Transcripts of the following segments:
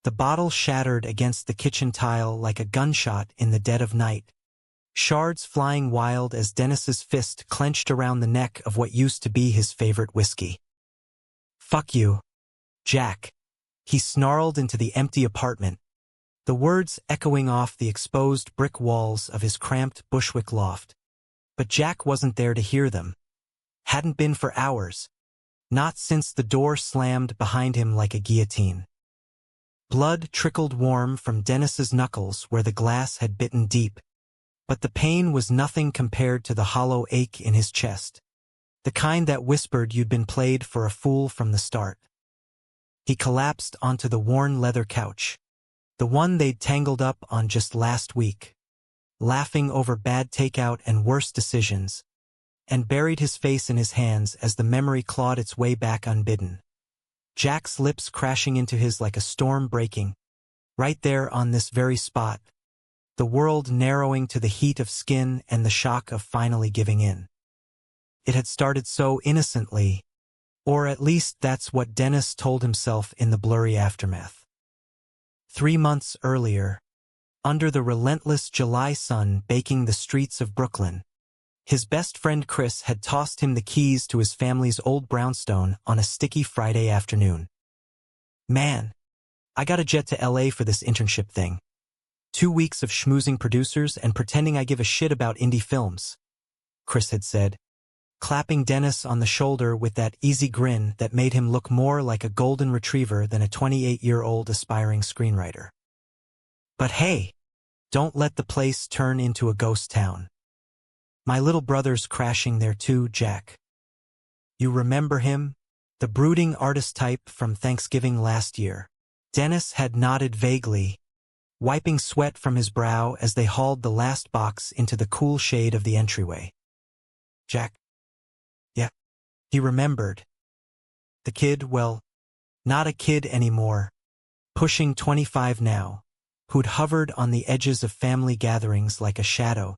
The bottle shattered against the kitchen tile like a gunshot in the dead of night, shards flying wild as Dennis's fist clenched around the neck of what used to be his favorite whiskey. "Fuck you, Jack," he snarled into the empty apartment, the words echoing off the exposed brick walls of his cramped Bushwick loft. But Jack wasn't there to hear them. Hadn't been for hours. Not since the door slammed behind him like a guillotine. Blood trickled warm from Dennis's knuckles where the glass had bitten deep, but the pain was nothing compared to the hollow ache in his chest, the kind that whispered you'd been played for a fool from the start. He collapsed onto the worn leather couch, the one they'd tangled up on just last week, laughing over bad takeout and worse decisions, and buried his face in his hands as the memory clawed its way back unbidden. Jack's lips crashing into his like a storm breaking, right there on this very spot, the world narrowing to the heat of skin and the shock of finally giving in. It had started so innocently, or at least that's what Dennis told himself in the blurry aftermath. 3 months earlier, under the relentless July sun baking the streets of Brooklyn, his best friend Chris had tossed him the keys to his family's old brownstone on a sticky Friday afternoon. "Man, I got a jet to LA for this internship thing. 2 weeks of schmoozing producers and pretending I give a shit about indie films," Chris had said, clapping Dennis on the shoulder with that easy grin that made him look more like a golden retriever than a 28-year-old aspiring screenwriter. "But hey, don't let the place turn into a ghost town. My little brother's crashing there too, Jack. You remember him? The brooding artist type from Thanksgiving last year." Dennis had nodded vaguely, wiping sweat from his brow as they hauled the last box into the cool shade of the entryway. "Jack? Yeah." He remembered. The kid, well, not a kid anymore, pushing 25 now, who'd hovered on the edges of family gatherings like a shadow,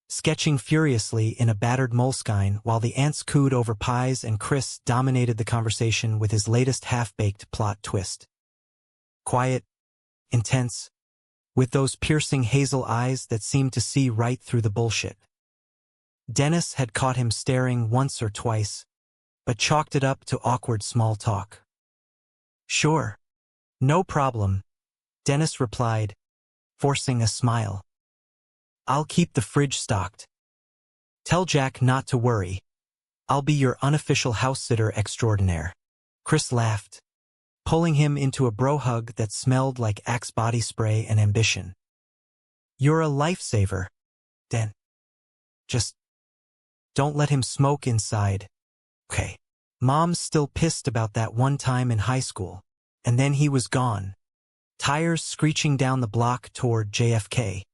sketching furiously in a battered moleskine while the aunts cooed over pies and Chris dominated the conversation with his latest half-baked plot twist. Quiet, intense, with those piercing hazel eyes that seemed to see right through the bullshit. Dennis had caught him staring once or twice, but chalked it up to awkward small talk. "Sure. No problem," Dennis replied, forcing a smile. "I'll keep the fridge stocked. Tell Jack not to worry. I'll be your unofficial house-sitter extraordinaire." Chris laughed, pulling him into a bro hug that smelled like Axe body spray and ambition. "You're a lifesaver, Den. Just don't let him smoke inside. Okay. Mom's still pissed about that one time in high school, and then he was gone, tires screeching down the block toward JFK,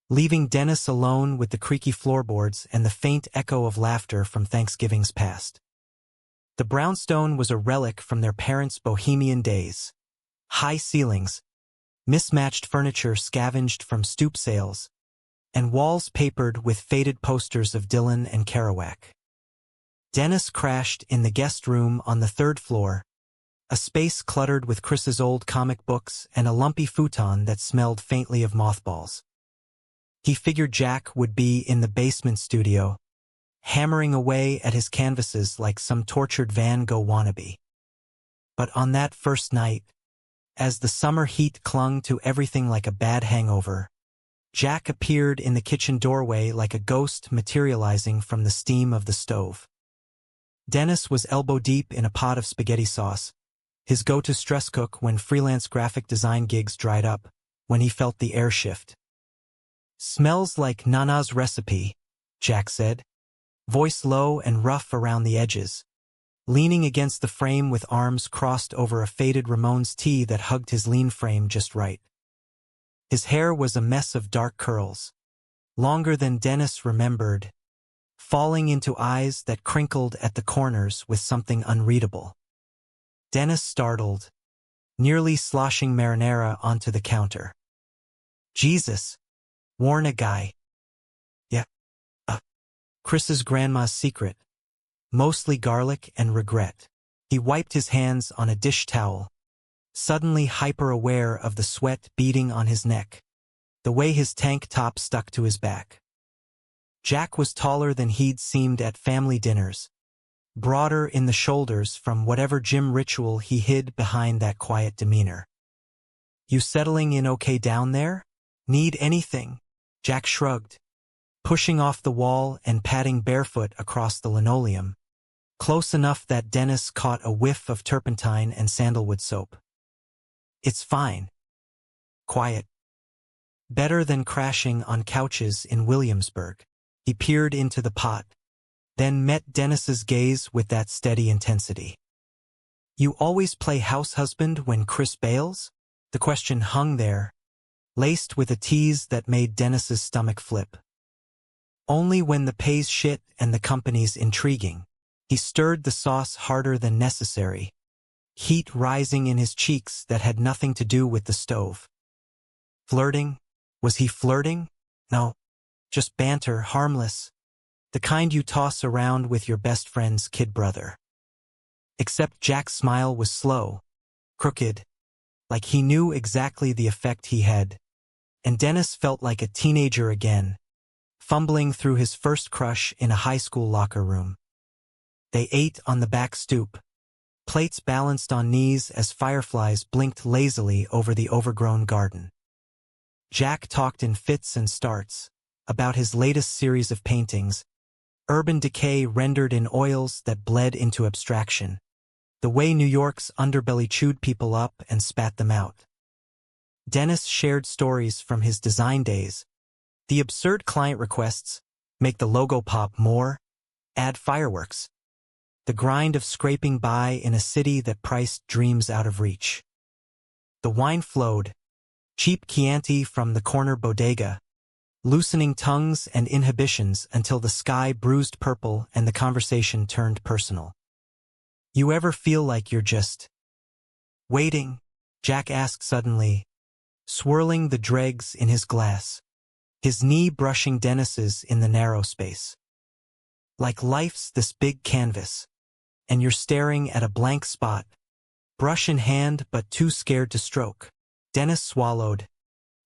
leaving Dennis alone with the creaky floorboards and the faint echo of laughter from Thanksgivings past. The brownstone was a relic from their parents' bohemian days. High ceilings, mismatched furniture scavenged from stoop sales, and walls papered with faded posters of Dylan and Kerouac. Dennis crashed in the guest room on the 3rd floor, a space cluttered with Chris's old comic books and a lumpy futon that smelled faintly of mothballs. He figured Jack would be in the basement studio, hammering away at his canvases like some tortured Van Gogh wannabe. But on that first night, as the summer heat clung to everything like a bad hangover, Jack appeared in the kitchen doorway like a ghost materializing from the steam of the stove. Dennis was elbow-deep in a pot of spaghetti sauce, his go-to stress cook when freelance graphic design gigs dried up, when he felt the air shift. "Smells like Nana's recipe," Jack said, voice low and rough around the edges, leaning against the frame with arms crossed over a faded Ramones tee that hugged his lean frame just right. His hair was a mess of dark curls, longer than Dennis remembered, falling into eyes that crinkled at the corners with something unreadable. Dennis startled, nearly sloshing marinara onto the counter. "Jesus, warn a guy." "Yeah. Chris's grandma's secret. Mostly garlic and regret." He wiped his hands on a dish towel, suddenly hyper-aware of the sweat beading on his neck, the way his tank top stuck to his back. Jack was taller than he'd seemed at family dinners, broader in the shoulders from whatever gym ritual he hid behind that quiet demeanor. "You settling in okay down there? Need anything?" Jack shrugged, pushing off the wall and padding barefoot across the linoleum, close enough that Dennis caught a whiff of turpentine and sandalwood soap. "It's fine. Quiet. Better than crashing on couches in Williamsburg." He peered into the pot, then met Dennis's gaze with that steady intensity. "You always play house husband when Chris bails?" The question hung there, laced with a tease that made Dennis's stomach flip. "Only when the pay's shit and the company's intriguing." He stirred the sauce harder than necessary, heat rising in his cheeks that had nothing to do with the stove. Flirting? Was he flirting? No, just banter, harmless, the kind you toss around with your best friend's kid brother. Except Jack's smile was slow, crooked, like he knew exactly the effect he had, and Dennis felt like a teenager again, fumbling through his first crush in a high school locker room. They ate on the back stoop, plates balanced on knees as fireflies blinked lazily over the overgrown garden. Jack talked in fits and starts about his latest series of paintings, urban decay rendered in oils that bled into abstraction, the way New York's underbelly chewed people up and spat them out. Dennis shared stories from his design days, the absurd client requests, make the logo pop more, add fireworks, the grind of scraping by in a city that priced dreams out of reach. The wine flowed, cheap Chianti from the corner bodega, loosening tongues and inhibitions until the sky bruised purple and the conversation turned personal. "You ever feel like you're just waiting?" Jack asked suddenly, swirling the dregs in his glass, his knee brushing Dennis's in the narrow space. "Like life's this big canvas, and you're staring at a blank spot, brush in hand but too scared to stroke." Dennis swallowed,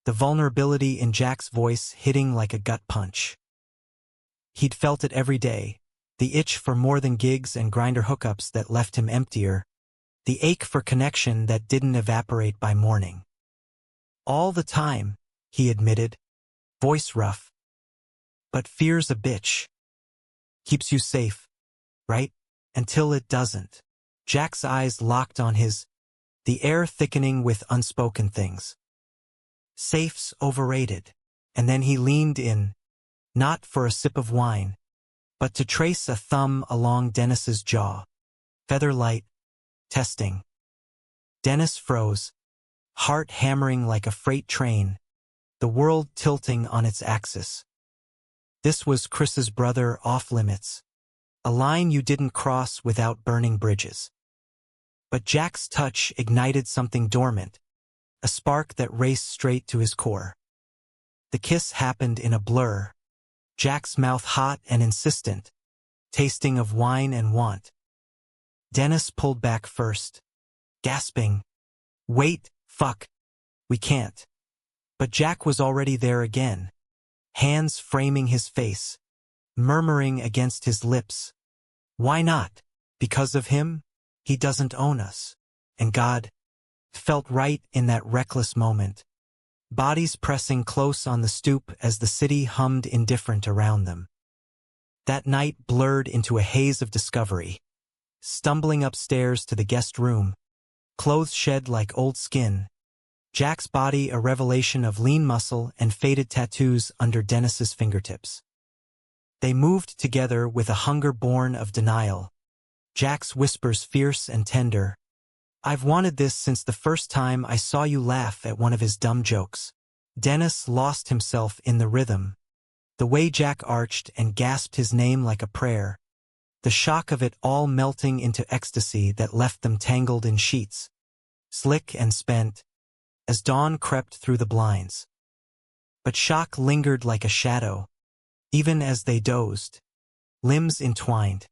the vulnerability in Jack's voice hitting like a gut punch. He'd felt it every day, the itch for more than gigs and grinder hookups that left him emptier, the ache for connection that didn't evaporate by morning. "All the time," he admitted, voice rough. "But fear's a bitch. Keeps you safe, right? Until it doesn't." Jack's eyes locked on his, the air thickening with unspoken things. "Safe's overrated." And then he leaned in, not for a sip of wine, but to trace a thumb along Dennis's jaw. "Feather light. Testing." Dennis froze, heart hammering like a freight train, the world tilting on its axis. This was Chris's brother off limits, a line you didn't cross without burning bridges. But Jack's touch ignited something dormant, a spark that raced straight to his core. The kiss happened in a blur, Jack's mouth hot and insistent, tasting of wine and want. Dennis pulled back first, gasping, "Wait, fuck, we can't." But Jack was already there again, hands framing his face, murmuring against his lips, "Why not? Because of him? He doesn't own us." And God felt right in that reckless moment, bodies pressing close on the stoop as the city hummed indifferent around them. That night blurred into a haze of discovery, stumbling upstairs to the guest room, clothes shed like old skin, Jack's body a revelation of lean muscle and faded tattoos under Dennis's fingertips. They moved together with a hunger born of denial, Jack's whispers fierce and tender. "I've wanted this since the first time I saw you laugh at one of his dumb jokes." Dennis lost himself in the rhythm, the way Jack arched and gasped his name like a prayer, the shock of it all melting into ecstasy that left them tangled in sheets, slick and spent, as dawn crept through the blinds. But shock lingered like a shadow, even as they dozed, limbs entwined.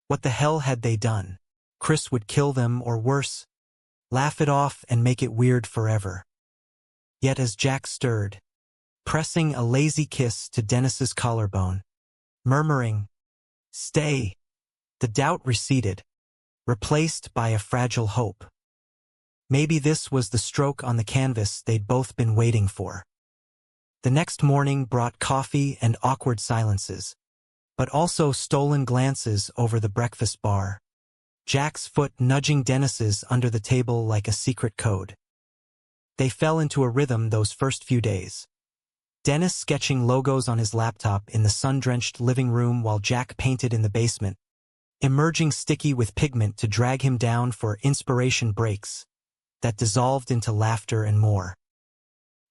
What the hell had they done? Chris would kill them or worse, Laugh it off and make it weird forever. Yet as Jack stirred, pressing a lazy kiss to Dennis's collarbone, murmuring, "Stay," the doubt receded, replaced by a fragile hope. Maybe this was the stroke on the canvas they'd both been waiting for. The next morning brought coffee and awkward silences, but also stolen glances over the breakfast bar, Jack's foot nudging Dennis's under the table like a secret code. They fell into a rhythm those first few days. Dennis sketching logos on his laptop in the sun-drenched living room while Jack painted in the basement, emerging sticky with pigment to drag him down for inspiration breaks that dissolved into laughter and more.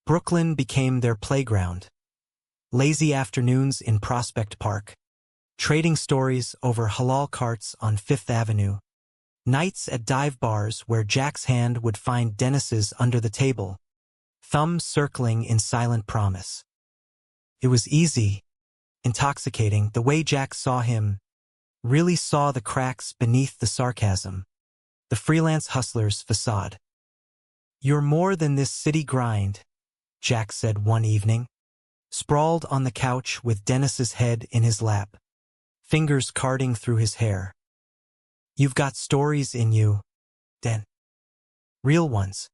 Brooklyn became their playground. Lazy afternoons in Prospect Park, trading stories over halal carts on Fifth Avenue, nights at dive bars where Jack's hand would find Dennis's under the table, thumbs circling in silent promise. It was easy, intoxicating, the way Jack saw him, really saw the cracks beneath the sarcasm, the freelance hustler's facade. "You're more than this city grind," Jack said one evening, sprawled on the couch with Dennis's head in his lap, fingers carding through his hair. "You've got stories in you, Den. Real ones.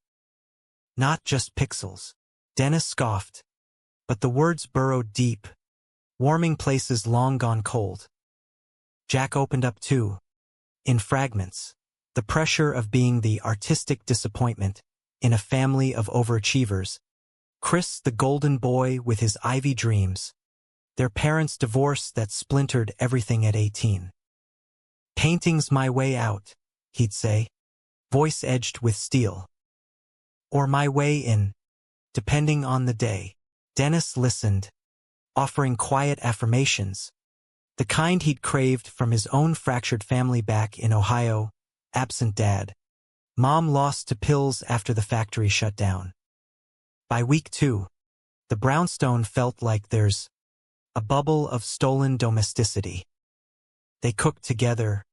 Not just pixels." Dennis scoffed, but the words burrowed deep, warming places long gone cold. Jack opened up too, in fragments, the pressure of being the artistic disappointment in a family of overachievers, Chris the golden boy with his Ivy dreams, their parents' divorce that splintered everything at 18. "Painting's my way out," he'd say, voice edged with steel. "Or my way in, depending on the day." Dennis listened, offering quiet affirmations, the kind he'd craved from his own fractured family back in Ohio, absent dad. Mom lost to pills after the factory shut down. By week 2, the brownstone felt like there's a bubble of stolen domesticity. They cooked together,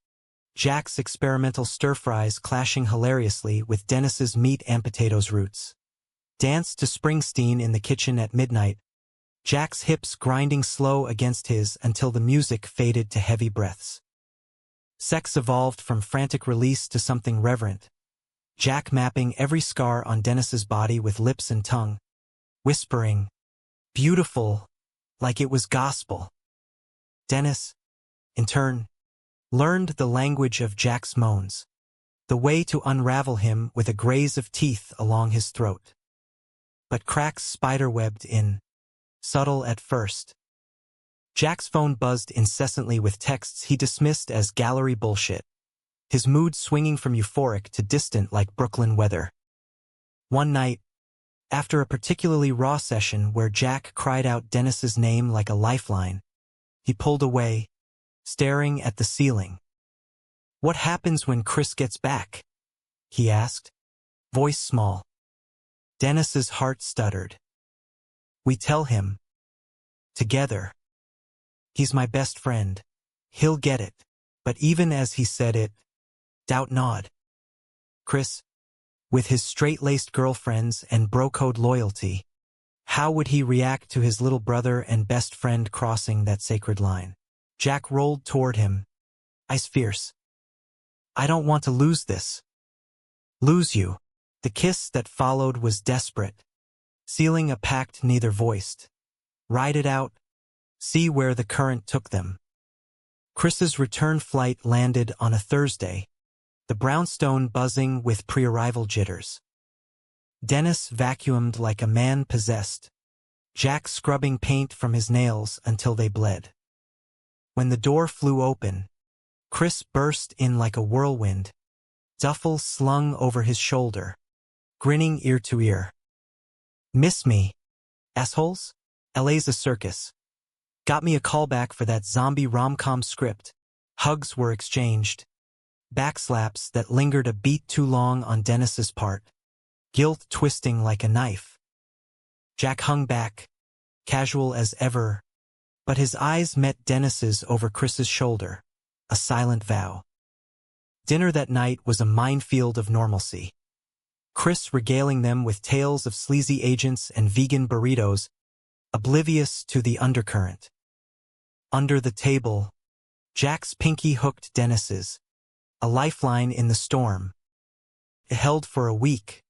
Jack's experimental stir-fries clashing hilariously with Dennis's meat and potatoes roots. Danced to Springsteen in the kitchen at midnight, Jack's hips grinding slow against his until the music faded to heavy breaths. Sex evolved from frantic release to something reverent, Jack mapping every scar on Dennis's body with lips and tongue, whispering, "Beautiful," like it was gospel. Dennis, in turn, learned the language of Jack's moans, the way to unravel him with a graze of teeth along his throat. But cracks spiderwebbed in, subtle at first. Jack's phone buzzed incessantly with texts he dismissed as gallery bullshit, his mood swinging from euphoric to distant like Brooklyn weather. One night, after a particularly raw session where Jack cried out Dennis's name like a lifeline, he pulled away, staring at the ceiling. "What happens when Chris gets back?" he asked, voice small. Dennis's heart stuttered. "We tell him. Together. He's my best friend. He'll get it." But even as he said it, doubt gnawed. Chris, with his straight-laced girlfriends and bro-code loyalty, how would he react to his little brother and best friend crossing that sacred line? Jack rolled toward him, eyes fierce. "I don't want to lose this." "Lose you." The kiss that followed was desperate, sealing a pact neither voiced. Ride it out, see where the current took them. Chris's return flight landed on a Thursday, the brownstone buzzing with pre-arrival jitters. Dennis vacuumed like a man possessed, Jack scrubbing paint from his nails until they bled. When the door flew open, Chris burst in like a whirlwind, duffel slung over his shoulder, grinning ear to ear. "Miss me, assholes? LA's a circus. Got me a callback for that zombie rom-com script." Hugs were exchanged, backslaps that lingered a beat too long on Dennis's part, guilt twisting like a knife. Jack hung back, casual as ever, but his eyes met Dennis's over Chris's shoulder, a silent vow. Dinner that night was a minefield of normalcy. Chris regaling them with tales of sleazy agents and vegan burritos, oblivious to the undercurrent. Under the table, Jack's pinky hooked Dennis's, a lifeline in the storm. It held for a week.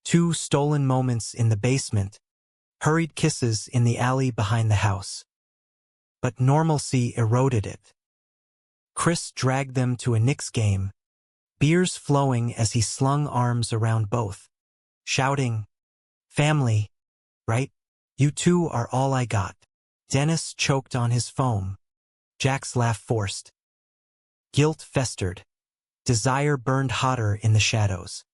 2 stolen moments in the basement, hurried kisses in the alley behind the house. But normalcy eroded it. Chris dragged them to a Knicks game, beers flowing as he slung arms around both, shouting, "Family, right? You two are all I got." Dennis choked on his foam. Jack's laugh forced. Guilt festered. Desire burned hotter in the shadows.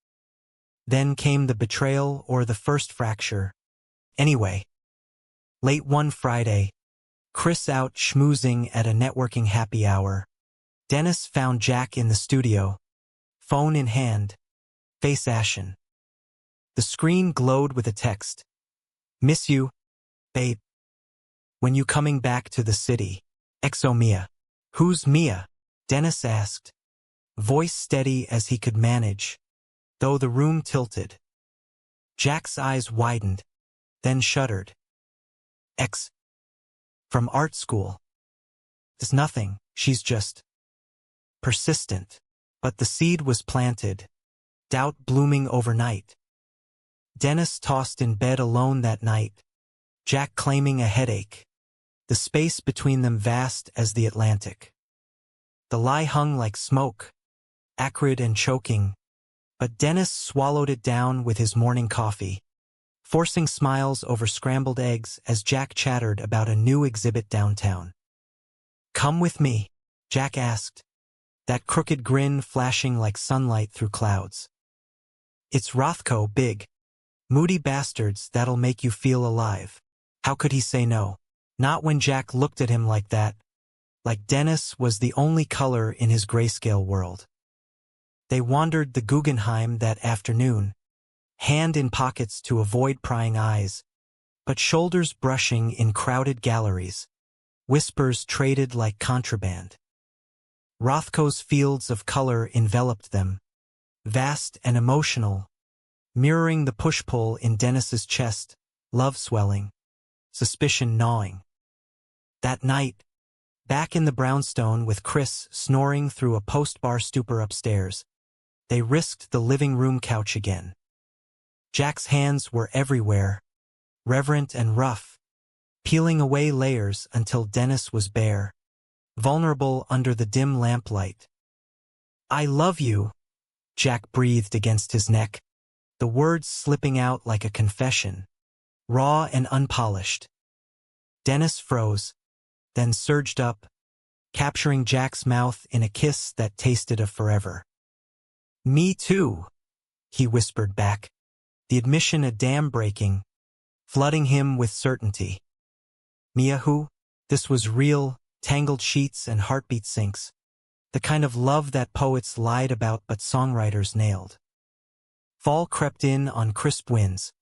Then came the betrayal or the first fracture. Anyway, late one Friday, Chris out schmoozing at a networking happy hour. Dennis found Jack in the studio, phone in hand, face ashen. The screen glowed with a text. "Miss you, babe. When you coming back to the city? Exo Mia." "Who's Mia?" Dennis asked, voice steady as he could manage, though the room tilted. Jack's eyes widened, then shuddered. "Ex. From art school. It's nothing, she's just persistent." But the seed was planted, doubt blooming overnight. Dennis tossed in bed alone that night, Jack claiming a headache, the space between them vast as the Atlantic. The lie hung like smoke, acrid and choking, but Dennis swallowed it down with his morning coffee, forcing smiles over scrambled eggs as Jack chattered about a new exhibit downtown. "Come with me?" Jack asked, that crooked grin flashing like sunlight through clouds. "It's Rothko big. Moody bastards that'll make you feel alive." How could he say no? Not when Jack looked at him like that, like Dennis was the only color in his grayscale world. They wandered the Guggenheim that afternoon, hand in pockets to avoid prying eyes, but shoulders brushing in crowded galleries, whispers traded like contraband. Rothko's fields of color enveloped them, vast and emotional, mirroring the push-pull in Dennis's chest, love swelling, suspicion gnawing. That night, back in the brownstone with Chris snoring through a post-bar stupor upstairs, they risked the living room couch again. Jack's hands were everywhere, reverent and rough, peeling away layers until Dennis was bare, vulnerable under the dim lamplight. "I love you," Jack breathed against his neck, the words slipping out like a confession, raw and unpolished. Dennis froze, then surged up, capturing Jack's mouth in a kiss that tasted of forever. "Me too," he whispered back, the admission a dam breaking, flooding him with certainty. Mia who? This was real, tangled sheets and heartbeat syncs, the kind of love that poets lied about but songwriters nailed. Fall crept in on crisp winds,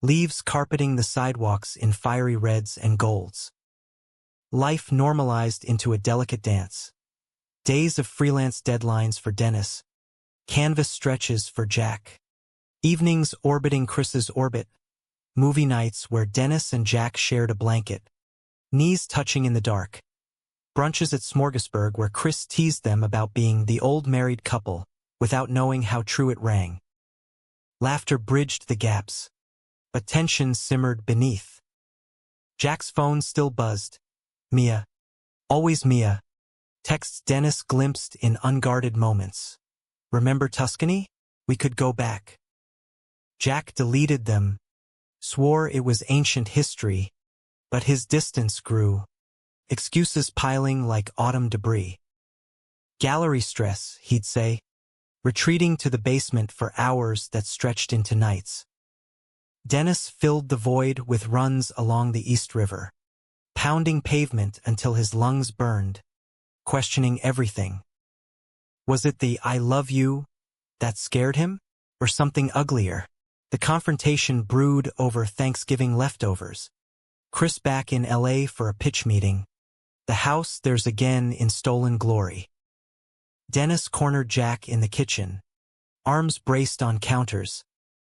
leaves carpeting the sidewalks in fiery reds and golds. Life normalized into a delicate dance. Days of freelance deadlines for Dennis, canvas stretches for Jack. Evenings orbiting Chris's orbit, movie nights where Dennis and Jack shared a blanket, knees touching in the dark. Brunches at Smorgasburg where Chris teased them about being the old married couple without knowing how true it rang. Laughter bridged the gaps, but tension simmered beneath. Jack's phone still buzzed. "Mia. Always Mia." Texts Dennis glimpsed in unguarded moments. "Remember Tuscany? We could go back." Jack deleted them, swore it was ancient history, but his distance grew, excuses piling like autumn debris. "Gallery stress," he'd say, retreating to the basement for hours that stretched into nights. Dennis filled the void with runs along the East River, pounding pavement until his lungs burned, questioning everything. Was it the "I love you" that scared him, or something uglier? The confrontation brewed over Thanksgiving leftovers. Chris back in LA for a pitch meeting. The house theirs again in stolen glory. Dennis cornered Jack in the kitchen, arms braced on counters,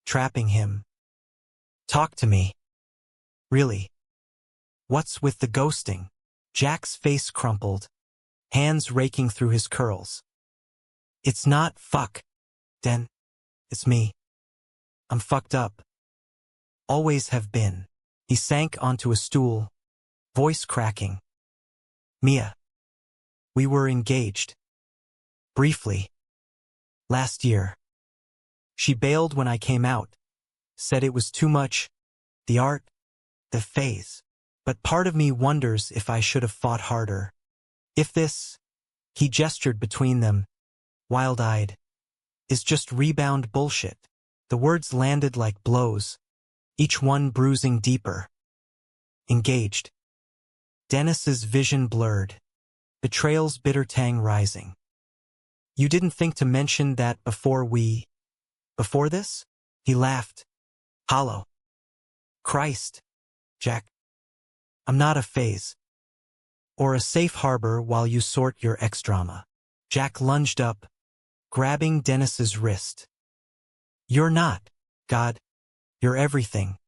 trapping him. Talk to me. Really? What's with the ghosting? Jack's face crumpled, hands raking through his curls. It's not fuck, Den. It's me. I'm fucked up. Always have been. He sank onto a stool, voice cracking. Mia. We were engaged. Briefly. Last year. She bailed when I came out. Said it was too much. The art. The phase. But part of me wonders if I should have fought harder. If this, he gestured between them, wild-eyed, is just rebound bullshit. The words landed like blows, each one bruising deeper. Engaged. Dennis's vision blurred, betrayal's bitter tang rising. You didn't think to mention that before this? He laughed. Hollow. Christ, Jack. I'm not a phase. Or a safe harbor while you sort your ex-drama. Jack lunged up, grabbing Dennis's wrist. You're not, God. You're everything.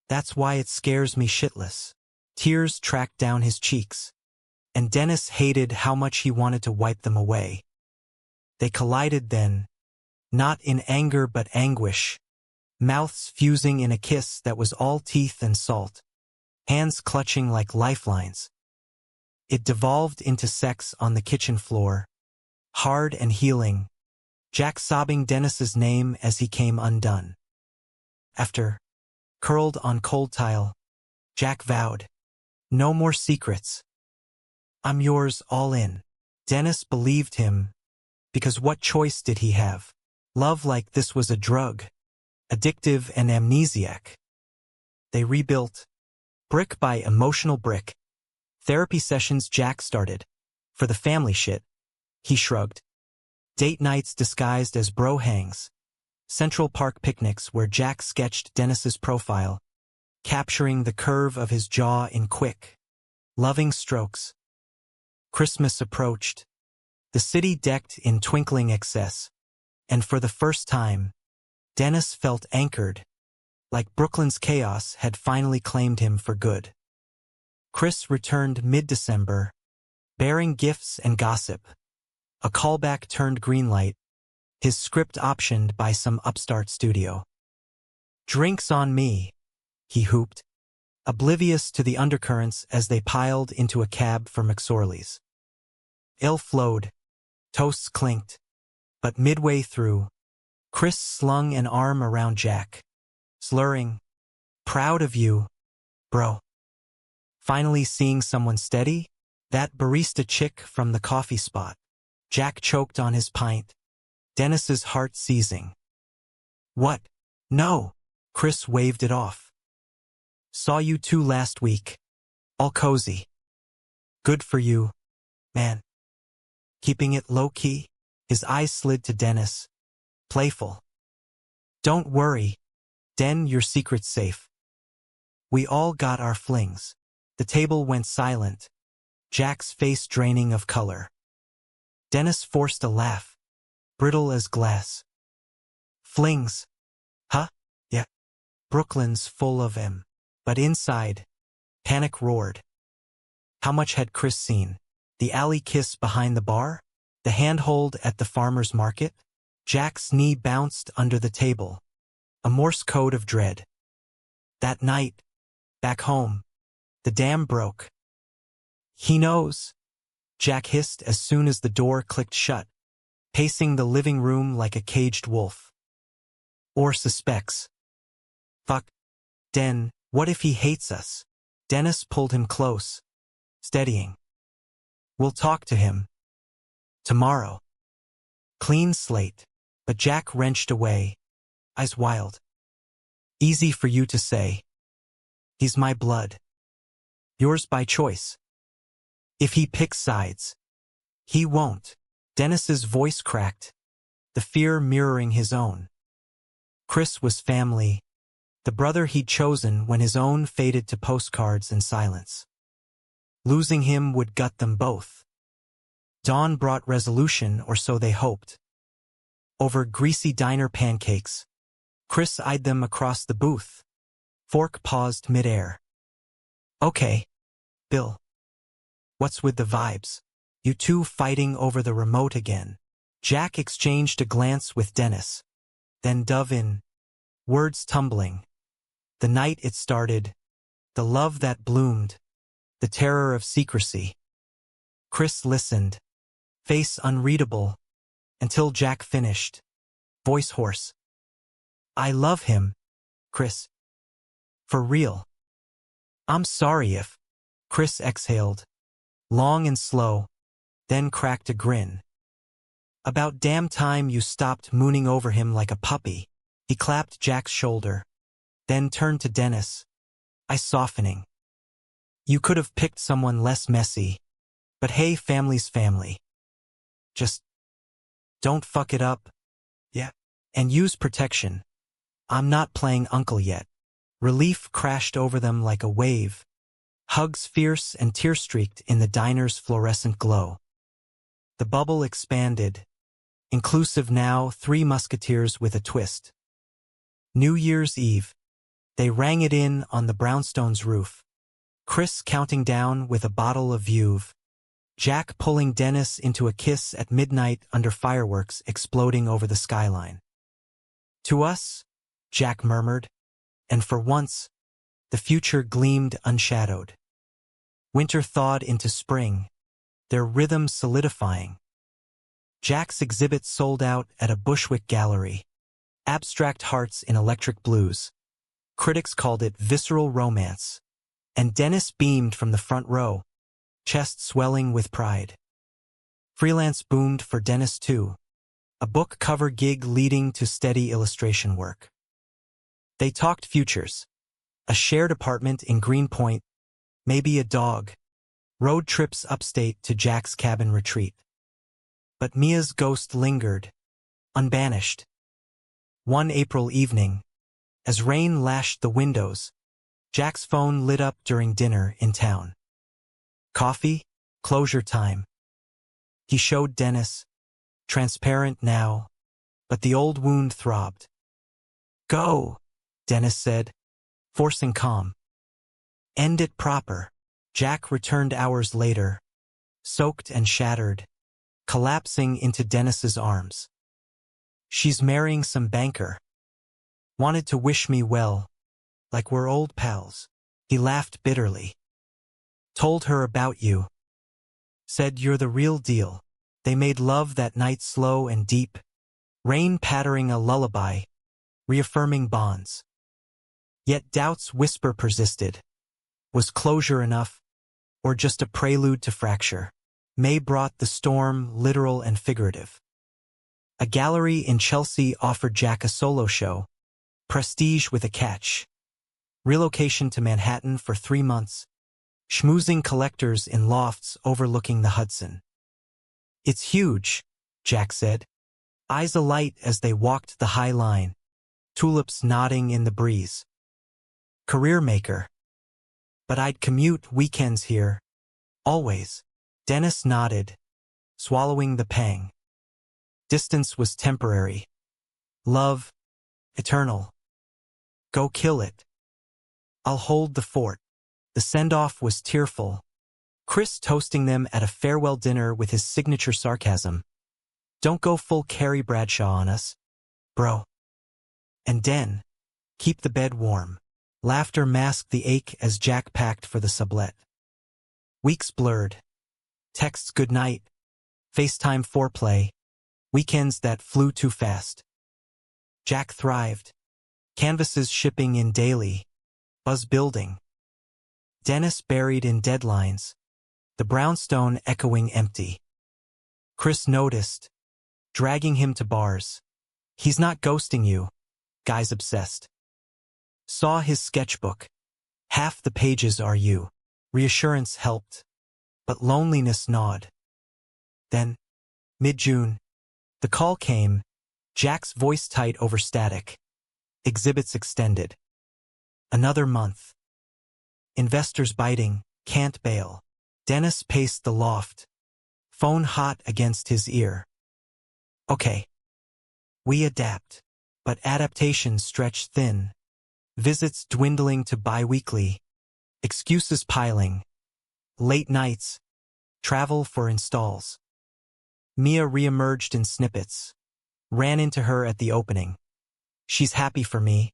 That's why it scares me shitless. Tears tracked down his cheeks, and Dennis hated how much he wanted to wipe them away. They collided then, not in anger but anguish, mouths fusing in a kiss that was all teeth and salt, hands clutching like lifelines. It devolved into sex on the kitchen floor, hard and healing, Jack sobbing Dennis's name as he came undone. After, curled on cold tile, Jack vowed, no more secrets. I'm yours all in. Dennis believed him, because what choice did he have? Love like this was a drug, addictive and amnesiac. They rebuilt, brick by emotional brick. Therapy sessions Jack started. For the family shit, he shrugged. Date nights disguised as bro hangs. Central Park picnics where Jack sketched Dennis's profile, capturing the curve of his jaw in quick, loving strokes. Christmas approached. The city decked in twinkling excess, and for the first time, Dennis felt anchored, like Brooklyn's chaos had finally claimed him for good. Chris returned mid-December, bearing gifts and gossip. A callback turned greenlight, his script optioned by some upstart studio. Drinks on me, he hooped, oblivious to the undercurrents as they piled into a cab for McSorley's. Ale flowed, toasts clinked, but midway through, Chris slung an arm around Jack, slurring, proud of you, bro. Finally seeing someone steady? That barista chick from the coffee spot. Jack choked on his pint, Dennis's heart seizing. What? No! Chris waved it off. Saw you two last week. All cozy. Good for you, man. Keeping it low-key? His eyes slid to Dennis. Playful. Don't worry, Den, your secret's safe. We all got our flings. The table went silent, Jack's face draining of color. Dennis forced a laugh, brittle as glass. Flings? Huh? Yeah. Brooklyn's full of 'em. But inside, panic roared. How much had Chris seen? The alley kiss behind the bar? The handhold at the farmer's market? Jack's knee bounced under the table, a Morse code of dread. That night, back home, the dam broke. He knows, Jack hissed as soon as the door clicked shut, pacing the living room like a caged wolf. Or suspects. Fuck. Den, what if he hates us? Dennis pulled him close, steadying. We'll talk to him. Tomorrow. Clean slate. But Jack wrenched away, eyes wild. Easy for you to say. He's my blood. Yours by choice. If he picks sides. He won't. Dennis's voice cracked, the fear mirroring his own. Chris was family, the brother he'd chosen when his own faded to postcards and silence. Losing him would gut them both. Dawn brought resolution, or so they hoped. Over greasy diner pancakes, Chris eyed them across the booth. Fork paused midair. Okay, Bill. What's with the vibes? You two fighting over the remote again. Jack exchanged a glance with Dennis. Then dove in. Words tumbling. The night it started. The love that bloomed. The terror of secrecy. Chris listened. Face unreadable. Until Jack finished. Voice hoarse. I love him, Chris. For real. I'm sorry if. Chris exhaled. Long and slow. Then cracked a grin. About damn time you stopped mooning over him like a puppy. He clapped Jack's shoulder. Then turned to Dennis. Eyes softening. You could have picked someone less messy. But hey, family's family. Just don't fuck it up. Yeah. And use protection. I'm not playing uncle yet. Relief crashed over them like a wave. Hugs fierce and tear-streaked in the diner's fluorescent glow. The bubble expanded. Inclusive now, 3 musketeers with a twist. New Year's Eve. They rang it in on the brownstone's roof. Chris counting down with a bottle of Veuve. Jack pulling Dennis into a kiss at midnight under fireworks exploding over the skyline. To us, Jack murmured, and for once, the future gleamed unshadowed. Winter thawed into spring, their rhythm solidifying. Jack's exhibit sold out at a Bushwick gallery. Abstract hearts in electric blues. Critics called it visceral romance. And Dennis beamed from the front row, chest swelling with pride. Freelance boomed for Dennis too. A book cover gig leading to steady illustration work. They talked futures. A shared apartment in Greenpoint, maybe a dog. Road trips upstate to Jack's cabin retreat. But Mia's ghost lingered, unbanished. One April evening, as rain lashed the windows, Jack's phone lit up during dinner in town. Coffee? Closure time. He showed Dennis, transparent now, but the old wound throbbed. Go, Dennis said, forcing calm. End it proper. Jack returned hours later, soaked and shattered, collapsing into Dennis's arms. She's marrying some banker. Wanted to wish me well, like we're old pals. He laughed bitterly. Told her about you. Said you're the real deal. They made love that night slow and deep, rain pattering a lullaby, reaffirming bonds. Yet doubt's whisper persisted. Was closure enough, or just a prelude to fracture? May brought the storm, literal and figurative. A gallery in Chelsea offered Jack a solo show, prestige with a catch. Relocation to Manhattan for 3 months, schmoozing collectors in lofts overlooking the Hudson. It's huge, Jack said, eyes alight as they walked the High Line, tulips nodding in the breeze. Career maker. But I'd commute weekends here. Always. Dennis nodded, swallowing the pang. Distance was temporary. Love, eternal. Go kill it. I'll hold the fort. The send-off was tearful. Chris toasting them at a farewell dinner with his signature sarcasm. Don't go full Carrie Bradshaw on us, bro. And Den, keep the bed warm. Laughter masked the ache as Jack packed for the sublet. Weeks blurred. Texts goodnight. FaceTime foreplay. Weekends that flew too fast. Jack thrived. Canvases shipping in daily. Buzz building. Dennis buried in deadlines. The brownstone echoing empty. Chris noticed, dragging him to bars. He's not ghosting you. Guy's obsessed. Saw his sketchbook. Half the pages are you. Reassurance helped. But loneliness gnawed. Then, mid-June, the call came, Jack's voice tight over static. Exhibits extended. Another month. Investors biting, can't bail. Dennis paced the loft. Phone hot against his ear. Okay. We adapt. But adaptations stretch thin, visits dwindling to bi-weekly, excuses piling, late nights, travel for installs. Mia reemerged in snippets, ran into her at the opening. She's happy for me,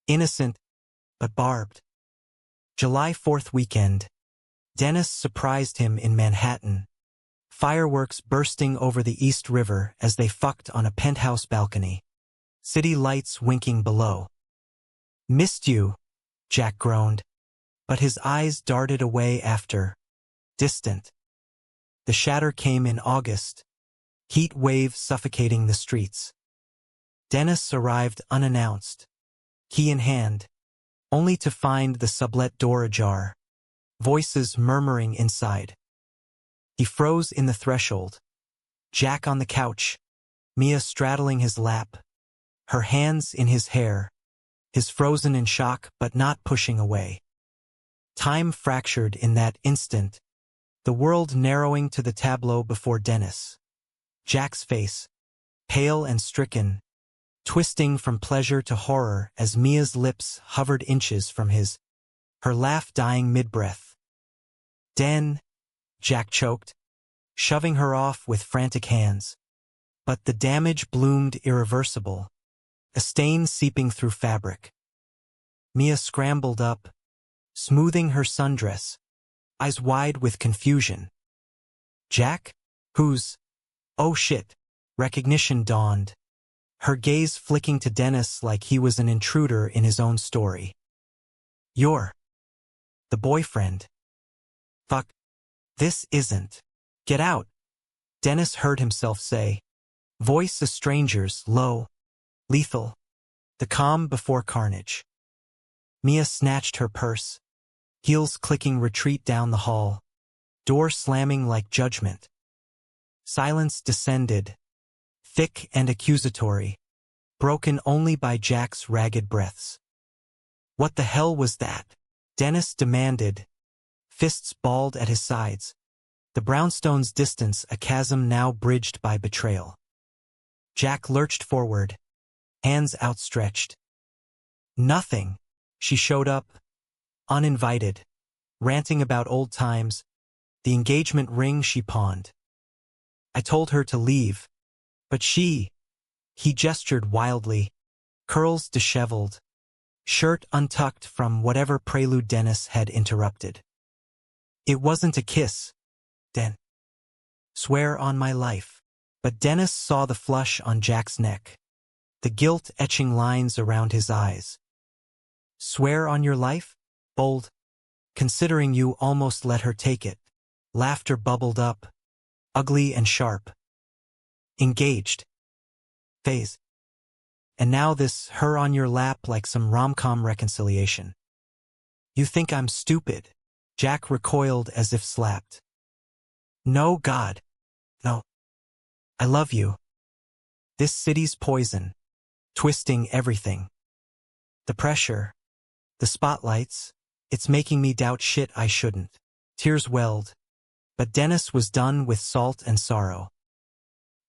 innocent, but barbed. July 4th weekend. Dennis surprised him in Manhattan, fireworks bursting over the East River as they fucked on a penthouse balcony, city lights winking below. Missed you, Jack groaned, but his eyes darted away after, distant. The shatter came in August, heat wave suffocating the streets. Dennis arrived unannounced, key in hand, only to find the sublet door ajar, voices murmuring inside. He froze in the threshold, Jack on the couch, Mia straddling his lap, her hands in his hair, his frozen in shock but not pushing away. Time fractured in that instant, the world narrowing to the tableau before Dennis. Jack's face, pale and stricken, twisting from pleasure to horror as Mia's lips hovered inches from his, her laugh dying mid-breath. Den, Jack choked, shoving her off with frantic hands. But the damage bloomed irreversible, a stain seeping through fabric. Mia scrambled up, smoothing her sundress, eyes wide with confusion. Jack? Who's? Oh shit. Recognition dawned, her gaze flicking to Dennis like he was an intruder in his own story. You're the boyfriend. Fuck. This isn't. Get out. Dennis heard himself say, voice a stranger's, low, lethal, the calm before carnage. Mia snatched her purse, heels clicking retreat down the hall, door slamming like judgment. Silence descended, thick and accusatory, broken only by Jack's ragged breaths. What the hell was that? Dennis demanded, fists balled at his sides, the brownstone's distance a chasm now bridged by betrayal. Jack lurched forward, hands outstretched. Nothing. She showed up, uninvited, ranting about old times, the engagement ring she pawned. I told her to leave, but he gestured wildly, curls disheveled, shirt untucked from whatever prelude Dennis had interrupted. It wasn't a kiss, Den. Swear on my life. But Dennis saw the flush on Jack's neck, the guilt etching lines around his eyes. Swear on your life? Bold. Considering you almost let her take it. Laughter bubbled up, ugly and sharp. Engaged. Phase. And now this her on your lap like some rom-com reconciliation. You think I'm stupid? Jack recoiled as if slapped. No, God. No. I love you. This city's poison, twisting everything. The pressure, the spotlights, it's making me doubt shit I shouldn't. Tears welled, but Dennis was done with salt and sorrow.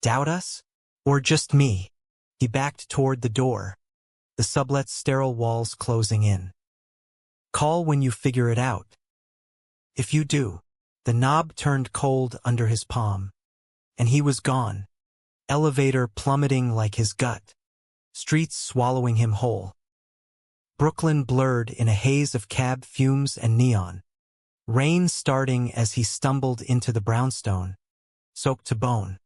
Doubt us? Or just me? He backed toward the door, the sublet's sterile walls closing in. Call when you figure it out. If you do. The knob turned cold under his palm, and he was gone, elevator plummeting like his gut, streets swallowing him whole. Brooklyn blurred in a haze of cab fumes and neon, rain starting as he stumbled into the brownstone, soaked to bone.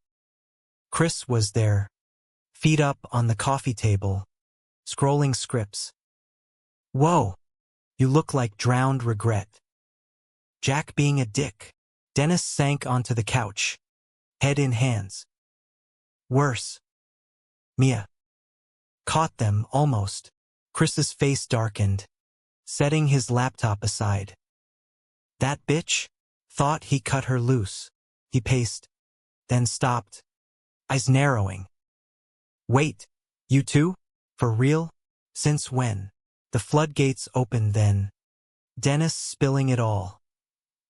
Chris was there, feet up on the coffee table, scrolling scripts. Whoa, you look like drowned regret. Jack being a dick. Dennis sank onto the couch, head in hands. Worse. Mia. Caught them, almost. Chris's face darkened, setting his laptop aside. That bitch? Thought he cut her loose. He paced, then stopped, eyes narrowing. Wait, you two? For real? Since when? The floodgates opened then. Dennis spilling it all.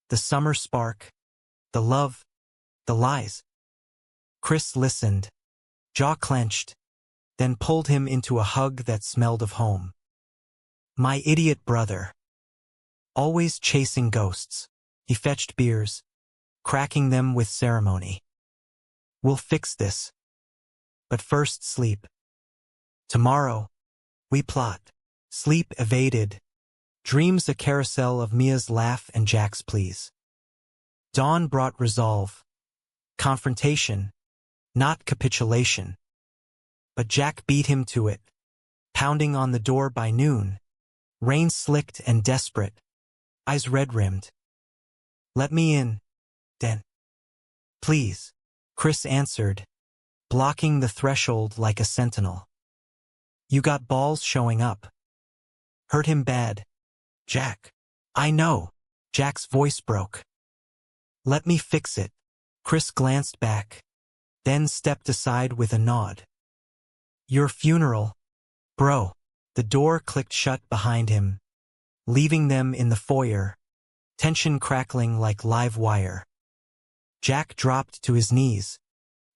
The summer spark, the love, the lies. Chris listened, jaw clenched, then pulled him into a hug that smelled of home. My idiot brother. Always chasing ghosts. He fetched beers, cracking them with ceremony. We'll fix this. But first sleep. Tomorrow, we plot. Sleep evaded. Dreams a carousel of Mia's laugh and Jack's pleas. Dawn brought resolve. Confrontation, not capitulation. But Jack beat him to it, pounding on the door by noon. Rain slicked and desperate, eyes red-rimmed. Let me in, then. Please, Chris answered, blocking the threshold like a sentinel. You got balls showing up. Hurt him bad. Jack. I know. Jack's voice broke. Let me fix it. Chris glanced back, then stepped aside with a nod. Your funeral, bro. The door clicked shut behind him, leaving them in the foyer, tension crackling like live wire. Jack dropped to his knees,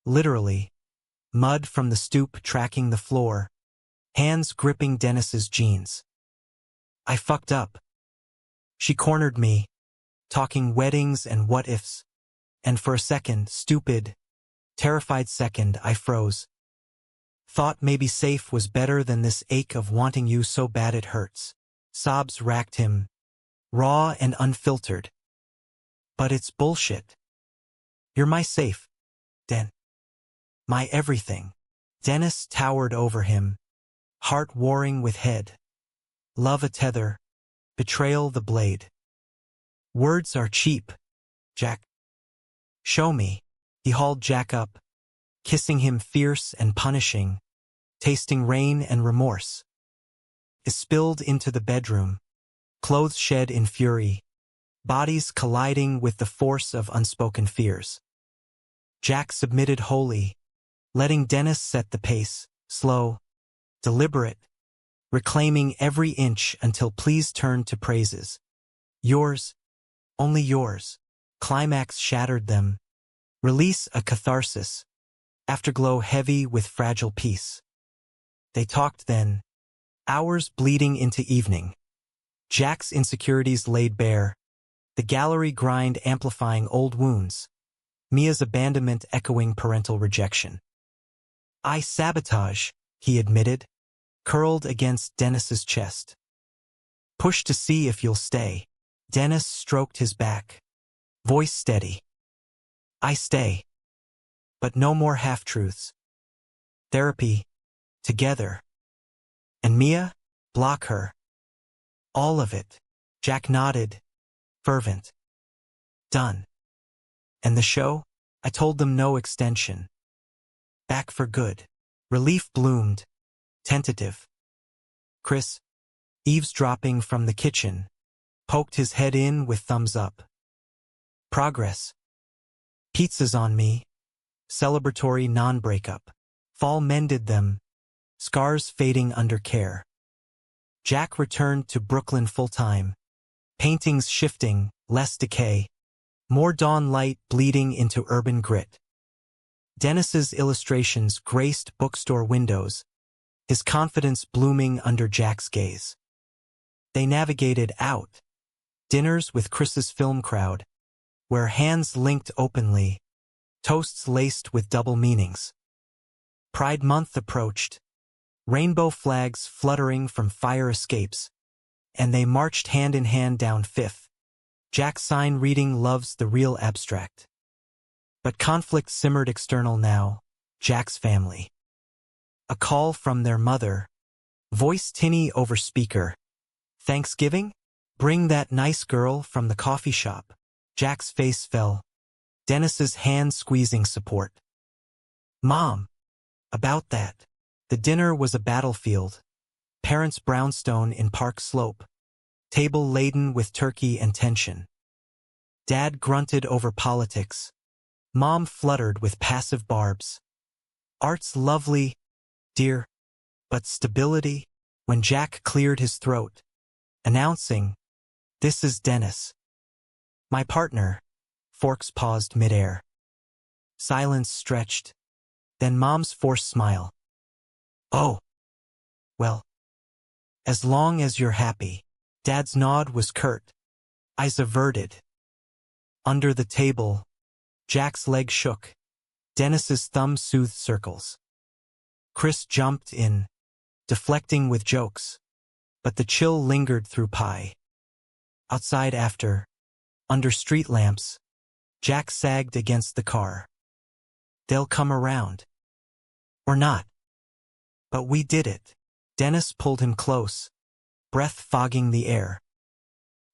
literally, mud from the stoop tracking the floor, hands gripping Dennis's jeans. I fucked up. She cornered me, talking weddings and what-ifs, and for a second, stupid, terrified second, I froze. Thought maybe safe was better than this ache of wanting you so bad it hurts. Sobs racked him, raw and unfiltered. But it's bullshit. You're my safe, Den. My everything. Dennis towered over him, heart warring with head. Love a tether, betrayal the blade. Words are cheap, Jack. Show me. He hauled Jack up, kissing him fierce and punishing, tasting rain and remorse. It spilled into the bedroom, clothes shed in fury, bodies colliding with the force of unspoken fears. Jack submitted wholly, letting Dennis set the pace, slow, deliberate, reclaiming every inch until pleas turned to praises. Yours, only yours. Climax shattered them. Release a catharsis. Afterglow heavy with fragile peace. They talked then, hours bleeding into evening. Jack's insecurities laid bare, the gallery grind amplifying old wounds, Mia's abandonment echoing parental rejection. I sabotage, he admitted, curled against Dennis's chest. Push to see if you'll stay. Dennis stroked his back, voice steady. I stay. But no more half-truths. Therapy, together. And Mia, block her. All of it. Jack nodded, fervent. Done. And the show? I told them no extension. Back for good. Relief bloomed, tentative. Chris, eavesdropping from the kitchen, poked his head in with thumbs up. Progress. Pizzas on me. Celebratory non-breakup. Fall mended them, scars fading under care. Jack returned to Brooklyn full-time. Paintings shifting, less decay. More dawn light bleeding into urban grit. Dennis's illustrations graced bookstore windows, his confidence blooming under Jack's gaze. They navigated out. Dinners with Chris's film crowd, where hands linked openly, toasts laced with double meanings. Pride Month approached, rainbow flags fluttering from fire escapes, and they marched hand in hand down Fifth. Jack's sign reading loves the real abstract. But conflict simmered external now, Jack's family. A call from their mother, voice tinny over speaker. Thanksgiving? Bring that nice girl from the coffee shop. Jack's face fell, Dennis's hand squeezing support. Mom. About that. The dinner was a battlefield. Parents' brownstone in Park Slope. Table laden with turkey and tension. Dad grunted over politics. Mom fluttered with passive barbs. Art's lovely, dear, but stability? When Jack cleared his throat, announcing, this is Dennis. My partner. Forks paused midair. Silence stretched. Then Mom's forced smile. Oh, well, as long as you're happy. Dad's nod was curt, eyes averted. Under the table, Jack's leg shook. Dennis's thumb soothed circles. Chris jumped in, deflecting with jokes, but the chill lingered through pie. Outside under street lamps, Jack sagged against the car. They'll come around. Or not. But we did it. Dennis pulled him close, breath fogging the air.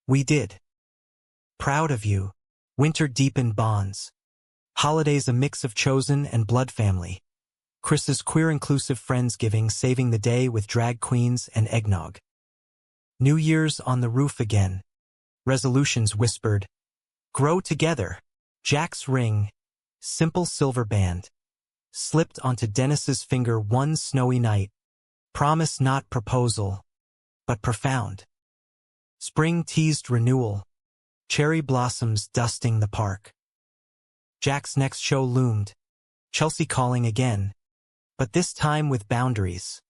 We did. Proud of you. Winter deepened bonds. Holidays a mix of chosen and blood family. Chris's queer-inclusive Friendsgiving saving the day with drag queens and eggnog. New Year's on the roof again. Resolutions whispered. Grow together. Jack's ring, simple silver band, slipped onto Dennis's finger one snowy night. Promise not proposal, but profound. Spring teased renewal. Cherry blossoms dusting the park. Jack's next show loomed. Chelsea calling again. But this time with boundaries.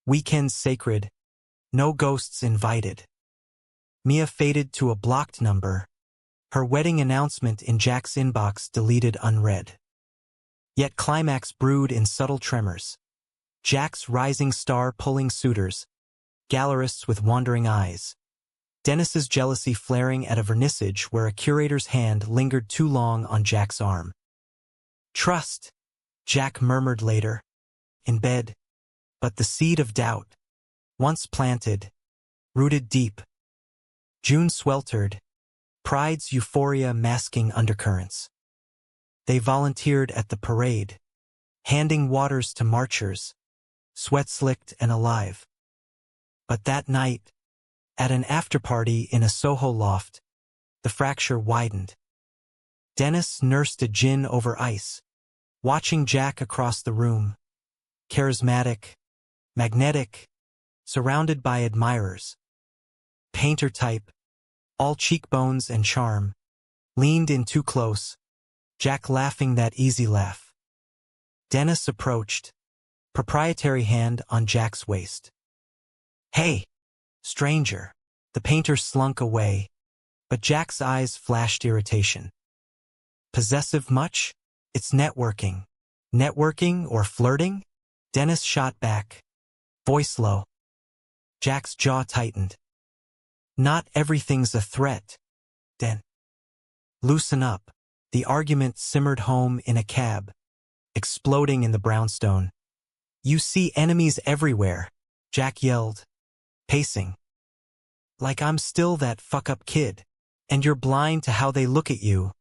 Weekends sacred. No ghosts invited. Mia faded to a blocked number. Her wedding announcement in Jack's inbox deleted unread. Yet climax brewed in subtle tremors. Jack's rising star pulling suitors. Gallerists with wandering eyes. Dennis's jealousy flaring at a vernissage where a curator's hand lingered too long on Jack's arm. Trust, Jack murmured later. In bed. But the seed of doubt. Once planted. Rooted deep. June sweltered. Pride's euphoria masking undercurrents. They volunteered at the parade. Handing waters to marchers. Sweat-slicked and alive. But that night, at an after-party in a Soho loft, the fracture widened. Dennis nursed a gin over ice, watching Jack across the room. Charismatic, magnetic, surrounded by admirers. Painter type, all cheekbones and charm, leaned in too close, Jack laughing that easy laugh. Dennis approached, proprietary hand on Jack's waist. Hey, stranger. The painter slunk away, but Jack's eyes flashed irritation. Possessive much? It's networking. Networking or flirting? Dennis shot back, voice low. Jack's jaw tightened. Not everything's a threat. Den. Loosen up. The argument simmered home in a cab, exploding in the brownstone. You see enemies everywhere, Jack yelled, pacing. Like I'm still that fuck-up kid, and you're blind to how they look at you.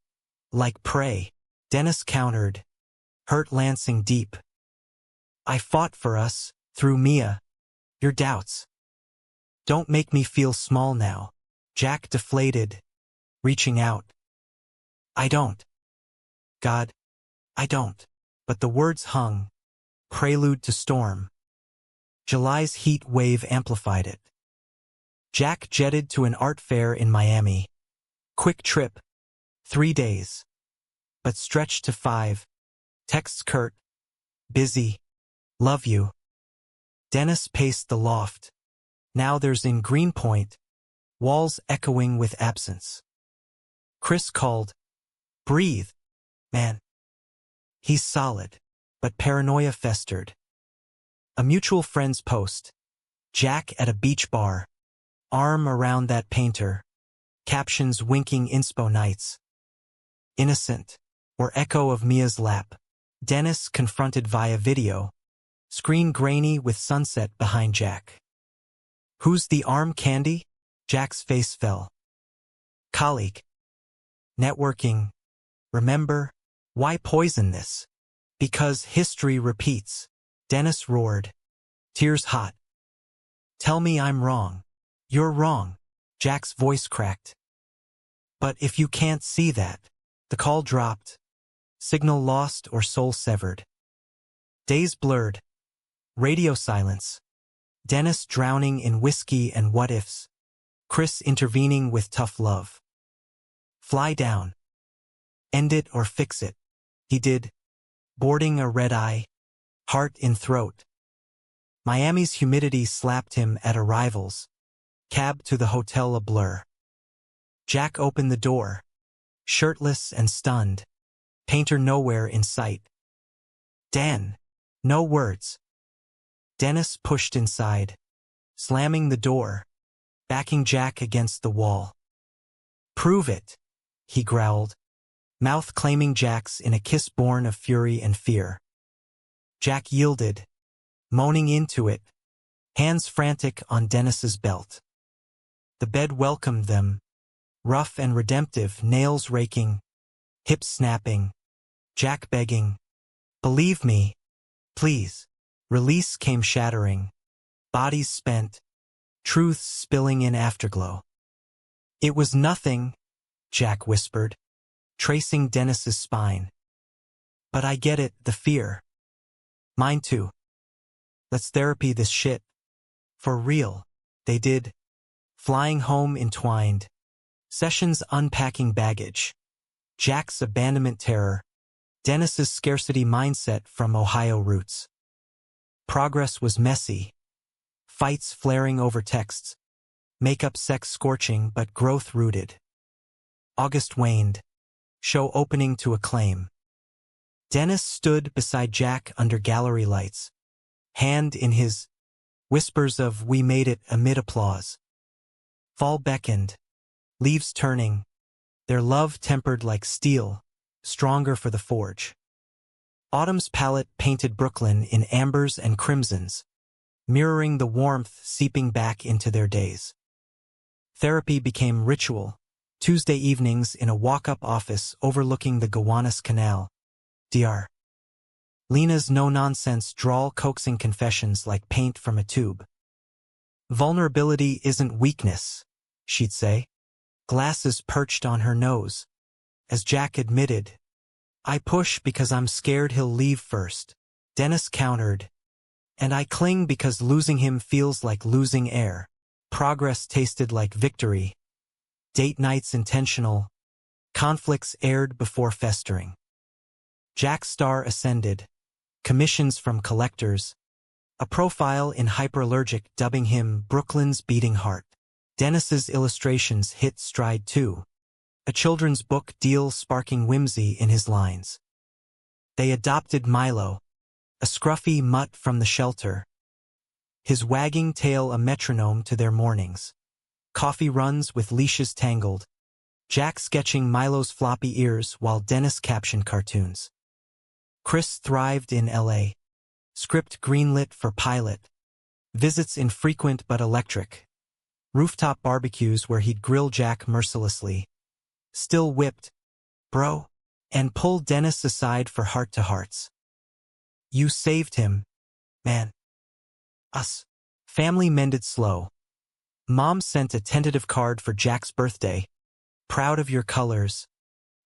Like prey. Dennis countered, hurt lancing deep. I fought for us, through Mia. Your doubts. Don't make me feel small now. Jack deflated, reaching out. I don't. God, I don't. But the words hung. Prelude to storm. July's heat wave amplified it. Jack jetted to an art fair in Miami. Quick trip. 3 days. But stretched to 5. Texts curt. Busy. Love you. Dennis paced the loft. Now there's in Greenpoint. Walls echoing with absence. Chris called. Breathe, man. He's solid, but paranoia festered. A mutual friend's post. Jack at a beach bar. Arm around that painter. Captions winking inspo nights. Innocent, or echo of Mia's lap. Dennis confronted via video. Screen grainy with sunset behind Jack. Who's the arm candy? Jack's face fell. Colleague. Networking. Remember? Why poison this? Because history repeats. Dennis roared. Tears hot. Tell me I'm wrong. You're wrong. Jack's voice cracked. But if you can't see that. The call dropped. Signal lost or soul severed. Days blurred. Radio silence. Dennis drowning in whiskey and what-ifs. Chris intervening with tough love. Fly down. End it or fix it. He did. Boarding a red-eye. Heart in throat. Miami's humidity slapped him at arrivals. Cab to the hotel a blur. Jack opened the door, shirtless and stunned. Painter nowhere in sight. Dan. No words. Dennis pushed inside, slamming the door, backing Jack against the wall. Prove it, he growled, mouth claiming Jack's in a kiss born of fury and fear. Jack yielded, moaning into it, hands frantic on Dennis's belt. The bed welcomed them, rough and redemptive, nails raking, hips snapping, Jack begging, "Believe me, please." Release came shattering, bodies spent, truths spilling in afterglow. "It was nothing," Jack whispered, tracing Dennis's spine. "But I get it, the fear. Mine too. Let's therapy this shit. For real." They did. Flying home entwined. Sessions unpacking baggage. Jack's abandonment terror. Dennis's scarcity mindset from Ohio roots. Progress was messy. Fights flaring over texts. Makeup sex scorching but growth rooted. August waned. Show opening to acclaim. Dennis stood beside Jack under gallery lights. Hand in his. Whispers of "we made it" amid applause. Fall beckoned. Leaves turning. Their love tempered like steel, stronger for the forge. Autumn's palette painted Brooklyn in ambers and crimsons, mirroring the warmth seeping back into their days. Therapy became ritual, Tuesday evenings in a walk-up office overlooking the Gowanus Canal. Dr. Lena's no-nonsense drawl coaxing confessions like paint from a tube. "Vulnerability isn't weakness," she'd say, glasses perched on her nose. As Jack admitted, "I push because I'm scared he'll leave first." Dennis countered, "And I cling because losing him feels like losing air." Progress tasted like victory. Date nights intentional. Conflicts aired before festering. Jack's star ascended. Commissions from collectors. A profile in Hyperallergic dubbing him Brooklyn's beating heart. Dennis's illustrations hit stride too. A children's book deal sparking whimsy in his lines. They adopted Milo, a scruffy mutt from the shelter. His wagging tail a metronome to their mornings. Coffee runs with leashes tangled. Jack sketching Milo's floppy ears while Dennis captioned cartoons. Chris thrived in L.A. Script greenlit for pilot. Visits infrequent but electric. Rooftop barbecues where he'd grill Jack mercilessly. Still whipped, "Bro," and pull Dennis aside for heart-to-hearts. "You saved him, man." Us. Family mended slow. Mom sent a tentative card for Jack's birthday. "Proud of your colors."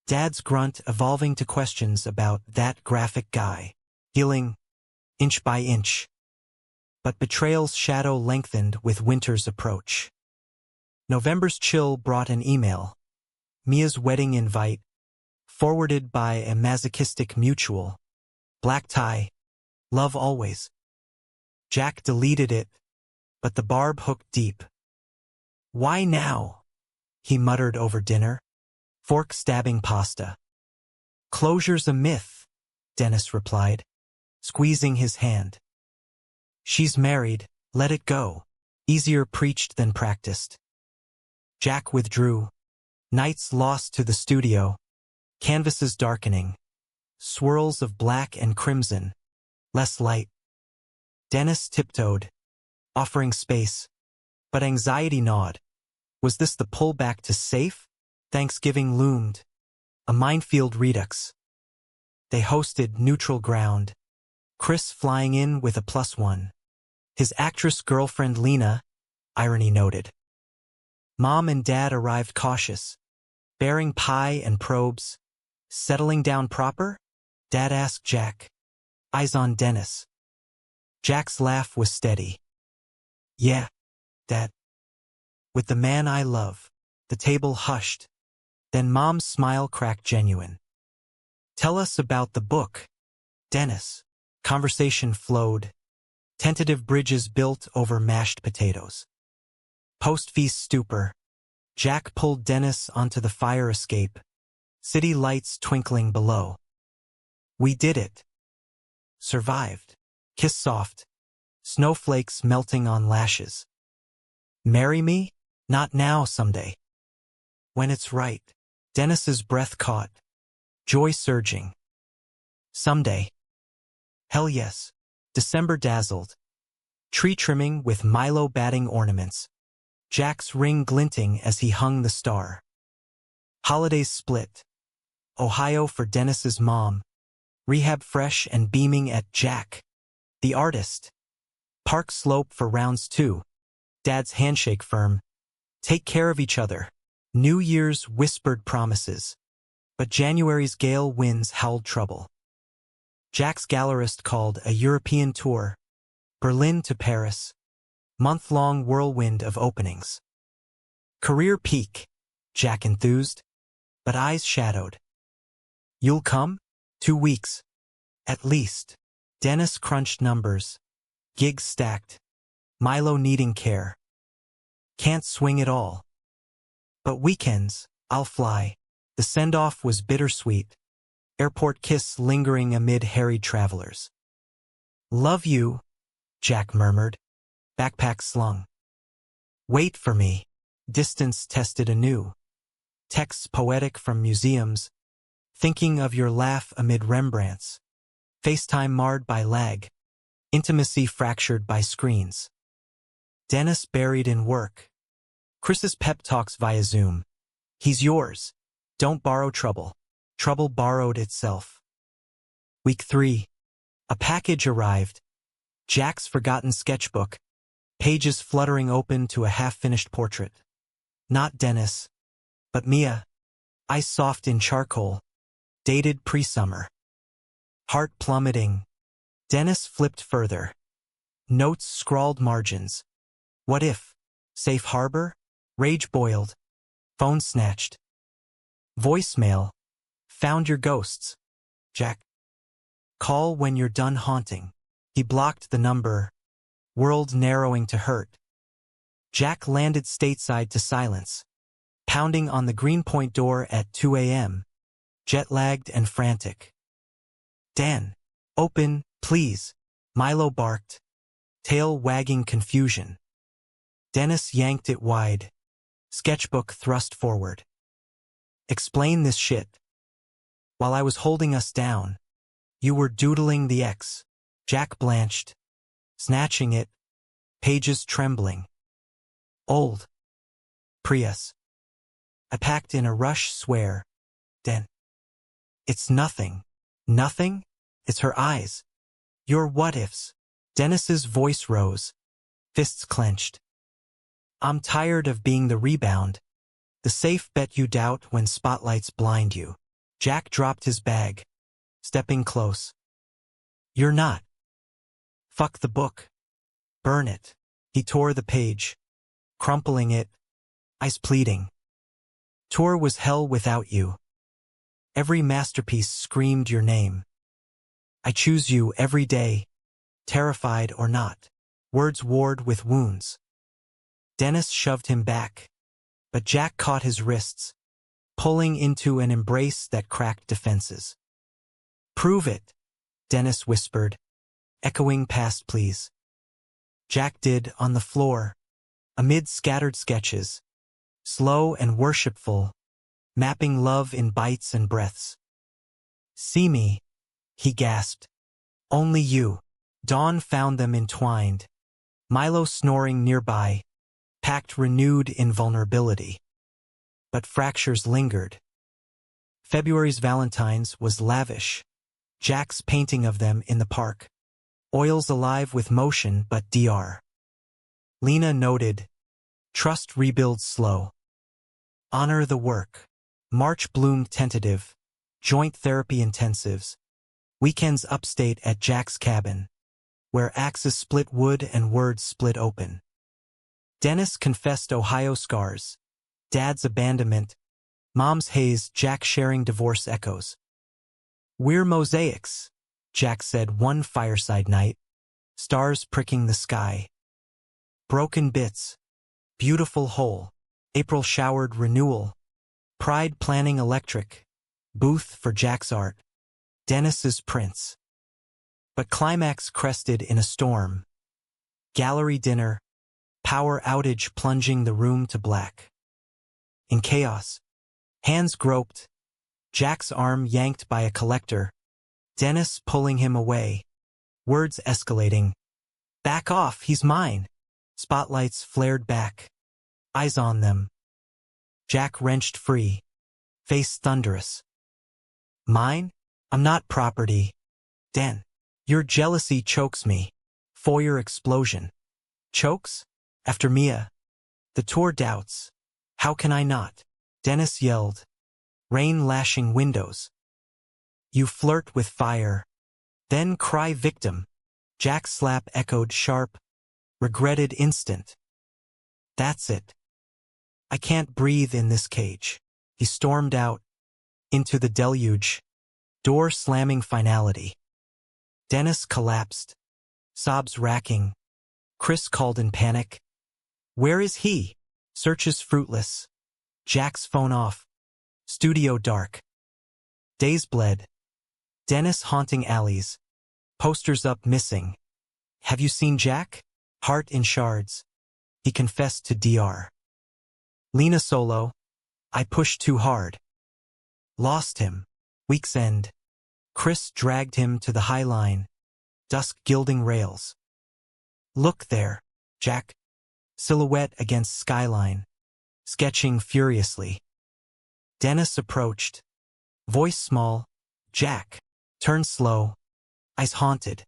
Dad's grunt evolving to questions about "that graphic guy." Healing, inch by inch. But betrayal's shadow lengthened with winter's approach. November's chill brought an email. Mia's wedding invite, forwarded by a masochistic mutual. Black tie, love always. Jack deleted it, but the barb hooked deep. "Why now?" he muttered over dinner, fork stabbing pasta. "Closure's a myth," Dennis replied, squeezing his hand. "She's married, let it go." Easier preached than practiced. Jack withdrew. Nights lost to the studio. Canvases darkening. Swirls of black and crimson. Less light. Dennis tiptoed, offering space. But anxiety gnawed. Was this the pullback to safe? Thanksgiving loomed. A minefield redux. They hosted neutral ground. Chris flying in with a +1. His actress girlfriend Lena, irony noted. Mom and Dad arrived cautious, bearing pie and probes. "Settling down proper?" Dad asked Jack. Eyes on Dennis. Jack's laugh was steady. "Yeah, Dad. With the man I love." The table hushed. Then Mom's smile cracked genuine. "Tell us about the book, Dennis." Conversation flowed. Tentative bridges built over mashed potatoes. Post-feast stupor. Jack pulled Dennis onto the fire escape. City lights twinkling below. We did it. Survived. Kiss soft. Snowflakes melting on lashes. Marry me? Not now, someday. When it's right. Dennis's breath caught. Joy surging. Someday. Hell yes. December dazzled. Tree trimming with Milo batting ornaments. Jack's ring glinting as he hung the star. Holidays split. Ohio for Dennis's mom. Rehab fresh and beaming at Jack, the artist. Park Slope for rounds 2. Dad's handshake firm. Take care of each other. New Year's whispered promises. But January's gale winds howled trouble. Jack's gallerist called a European tour. Berlin to Paris. Month-long whirlwind of openings. Career peak, Jack enthused, but eyes shadowed. You'll come? 2 weeks. At least. Dennis crunched numbers. Gigs stacked. Milo needing care. Can't swing it all. But weekends, I'll fly. The send-off was bittersweet. Airport kiss lingering amid harried travelers. Love you, Jack murmured. Backpack slung. Wait for me. Distance tested anew. Texts poetic from museums. Thinking of your laugh amid Rembrandts. FaceTime marred by lag. Intimacy fractured by screens. Dennis buried in work. Chris's pep talks via Zoom. He's yours. Don't borrow trouble. Trouble borrowed itself. Week 3. A package arrived. Jack's forgotten sketchbook. Pages fluttering open to a half-finished portrait. Not Dennis, but Mia. Eyes soft in charcoal. Dated pre-summer. Heart plummeting. Dennis flipped further. Notes scrawled margins. What if? Safe harbor? Rage boiled. Phone snatched. Voicemail. Found your ghosts. Jack. Call when you're done haunting. He blocked the number. World narrowing to hurt. Jack landed stateside to silence. Pounding on the Greenpoint door at 2 a.m. Jet-lagged and frantic. Dan. Open, please. Milo barked. Tail wagging confusion. Dennis yanked it wide. Sketchbook thrust forward. Explain this shit. While I was holding us down, you were doodling the X. Jack blanched. Snatching it. Pages trembling. Old. Prius. I packed in a rush swear. Dan. It's nothing. Nothing? It's her eyes. Your what-ifs. Dennis's voice rose. Fists clenched. I'm tired of being the rebound. The safe bet you doubt when spotlights blind you. Jack dropped his bag. Stepping close. You're not. Fuck the book. Burn it. He tore the page. Crumpling it. Eyes pleading. Tour was hell without you. Every masterpiece screamed your name. I choose you every day, terrified or not. Words warred with wounds. Dennis shoved him back, but Jack caught his wrists, pulling into an embrace that cracked defenses. Prove it, Dennis whispered, echoing past pleas. Jack did on the floor, amid scattered sketches, slow and worshipful, mapping love in bites and breaths. See me, he gasped. Only you. Dawn found them entwined. Milo snoring nearby, packed renewed in vulnerability. But fractures lingered. February's Valentine's was lavish. Jack's painting of them in the park. Oils alive with motion but Dr. Lena noted, trust rebuilds slow. Honor the work. March bloomed tentative. Joint therapy intensives. Weekends upstate at Jack's cabin, where axes split wood and words split open. Dennis confessed Ohio scars. Dad's abandonment. Mom's haze. Jack sharing divorce echoes. We're mosaics, Jack said one fireside night. stars pricking the sky. Broken bits, beautiful whole. April showered renewal. Pride planning electric. Booth for Jack's art. Dennis's prints. But climax crested in a storm. Gallery dinner. Power outage plunging the room to black. In chaos. Hands groped. Jack's arm yanked by a collector. Dennis pulling him away. Words escalating. Back off, he's mine. Spotlights flared back. Eyes on them. Jack wrenched free. Face thunderous. Mine? I'm not property. Den. Your jealousy chokes me. Foyer explosion. Chokes? After Mia. The tour doubts. How can I not? Dennis yelled. Rain lashing windows. You flirt with fire. Then cry victim. Jack's slap echoed sharp. Regretted instant. That's it. I can't breathe in this cage. He stormed out. Into the deluge. Door slamming finality. Dennis collapsed. Sobs racking. Chris called in panic. Where is he? Searches fruitless. Jack's phone off. Studio dark. Days bled. Dennis haunting alleys. Posters up missing. Have you seen Jack? Heart in shards. He confessed to DR. Lena solo. I pushed too hard. Lost him. Week's end. Chris dragged him to the high line. Dusk gilding rails. Look there, Jack. Silhouette against skyline. Sketching furiously. Dennis approached. Voice small. Jack. Turn slow. Eyes haunted.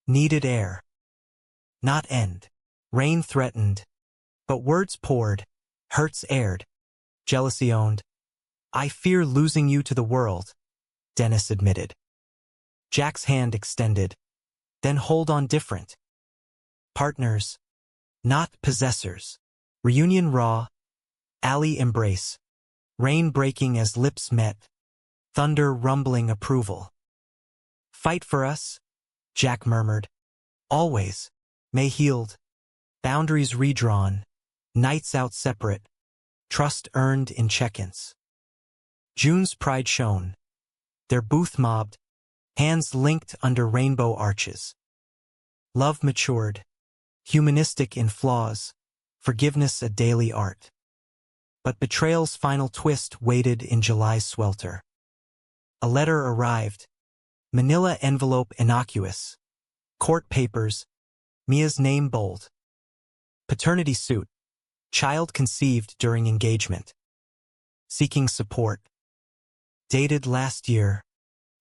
Needed air. Not end. Rain threatened. But words poured. Hurts aired. Jealousy owned. I fear losing you to the world, Dennis admitted. Jack's hand extended. Then hold on different. Partners. Not possessors. Reunion raw. Alley embrace. Rain breaking as lips met. Thunder rumbling approval. Fight for us, Jack murmured. Always. May healed. Boundaries redrawn. Nights out separate. Trust earned in check-ins. June's pride shone. Their booth mobbed. Hands linked under rainbow arches. Love matured. Humanistic in flaws. Forgiveness a daily art. But betrayal's final twist waited in July's swelter. A letter arrived. Manila envelope innocuous. Court papers. Mia's name bold. Paternity suit. Child conceived during engagement. Seeking support. Dated last year,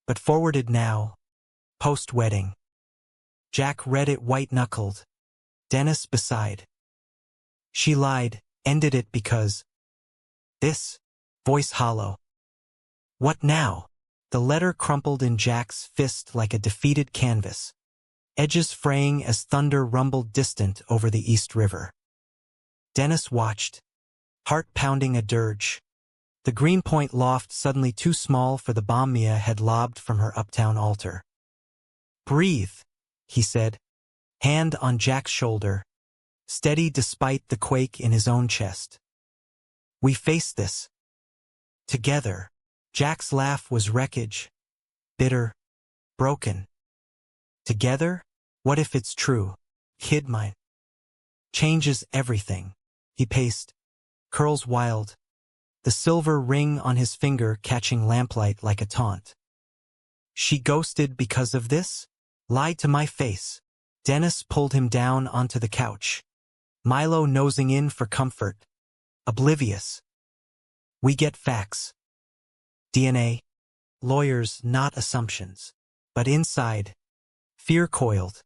but forwarded now. Post-wedding. Jack read it white-knuckled. Dennis beside. She lied, ended it because. This. Voice hollow. What now? The letter crumpled in Jack's fist like a defeated canvas. Edges fraying as thunder rumbled distant over the East River. Dennis watched. Heart pounding a dirge. The Greenpoint loft suddenly too small for the bomb Mia had lobbed from her uptown altar. Breathe, he said. Hand on Jack's shoulder. Steady despite the quake in his own chest. We face this. Together. Jack's laugh was wreckage. Bitter. Broken. Together? What if it's true? Kid mine. Changes everything. He paced. Curls wild. The silver ring on his finger catching lamplight like a taunt. She ghosted because of this? Lied to my face. Dennis pulled him down onto the couch. Milo nosing in for comfort. Oblivious. We get facts. DNA. Lawyers, not assumptions. But inside. Fear coiled.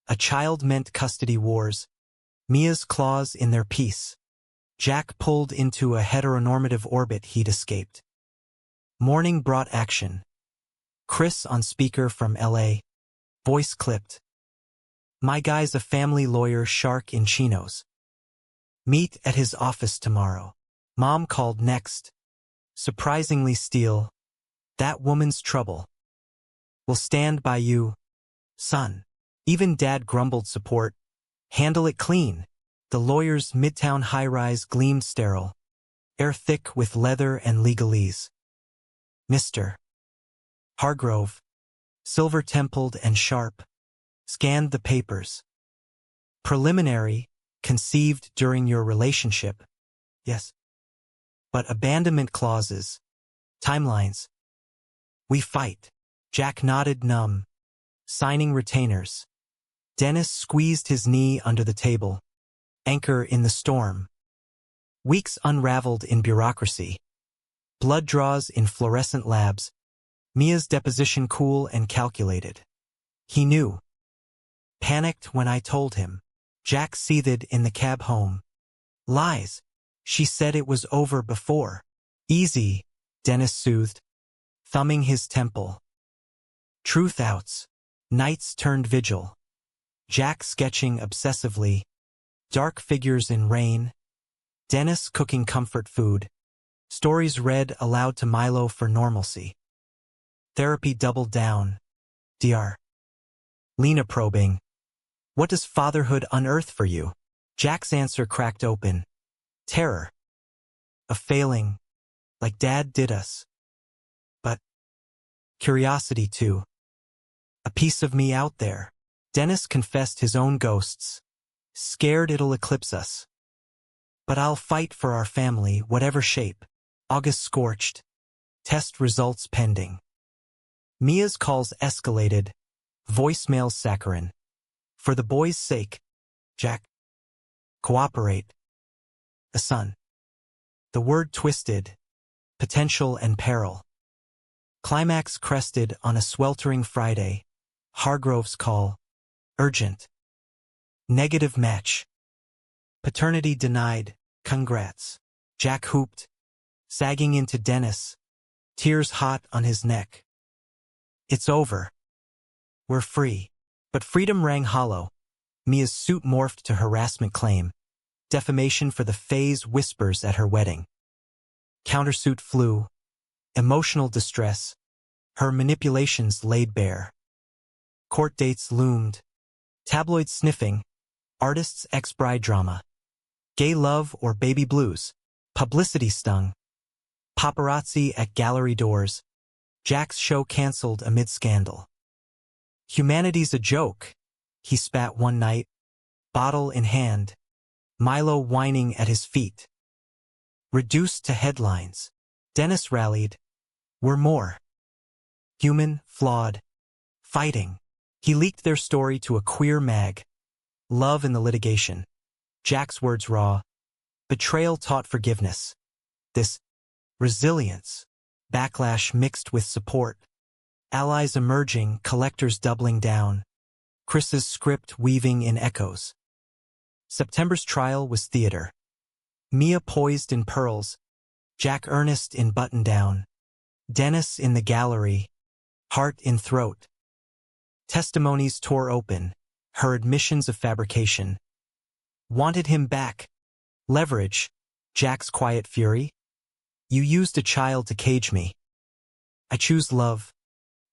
A child meant custody wars. Mia's claws in their peace. Jack pulled into a heteronormative orbit he'd escaped. Morning brought action. Chris on speaker from LA. Voice clipped. My guy's a family lawyer shark in chinos. Meet at his office tomorrow. Mom called next. Surprisingly Steele. That woman's trouble. Will stand by you, son. Even Dad grumbled support. Handle it clean. The lawyer's midtown high-rise gleamed sterile, air thick with leather and legalese. Mr. Hargrove, silver-templed and sharp, scanned the papers. Preliminary, conceived during your relationship. Yes. But abandonment clauses. Timelines. We fight. Jack nodded numb, signing retainers. Dennis squeezed his knee under the table. Anchor in the storm. Weeks unraveled in bureaucracy. Blood draws in fluorescent labs. Mia's deposition cool and calculated. He knew. Panicked when I told him. Jack seethed in the cab home. Lies. She said it was over before. Easy, Dennis soothed, thumbing his temple. Truth outs. Nights turned vigil. Jack sketching obsessively. Dark figures in rain. Dennis cooking comfort food. Stories read aloud to Milo for normalcy. Therapy doubled down. Dr. Lena probing. What does fatherhood unearth for you? Jack's answer cracked open. Terror. A failing, like Dad did us. But curiosity too. A piece of me out there. Dennis confessed his own ghosts. Scared it'll eclipse us. But I'll fight for our family, whatever shape. August scorched. Test results pending. Mia's calls escalated. Voicemails saccharine. For the boy's sake, Jack. Cooperate. A son. The word twisted. Potential and peril. Climax crested on a sweltering Friday. Hargrove's call. Urgent. Negative match. Paternity denied. Congrats. Jack hooped, sagging into Dennis, tears hot on his neck. It's over. We're free. But freedom rang hollow. Mia's suit morphed to harassment claim. Defamation for the phase whispers at her wedding. Countersuit flew. Emotional distress. Her manipulations laid bare. Court dates loomed. Tabloid sniffing. Artists' ex-bride drama. Gay love or baby blues. Publicity stung. Paparazzi at gallery doors. Jack's show canceled amid scandal. Humanity's a joke, he spat one night, bottle in hand, Milo whining at his feet. Reduced to headlines. Dennis rallied. We're more. Human, flawed, fighting. He leaked their story to a queer mag. Love in the litigation. Jack's words raw. Betrayal taught forgiveness. This resilience. Backlash mixed with support. Allies emerging, collectors doubling down. Chris's script weaving in echoes. September's trial was theater. Mia poised in pearls. Jack earnest in button-down. Dennis in the gallery. Heart in throat. Testimonies tore open. Her admissions of fabrication. Wanted him back. Leverage. Jack's quiet fury. You used a child to cage me. I choose love.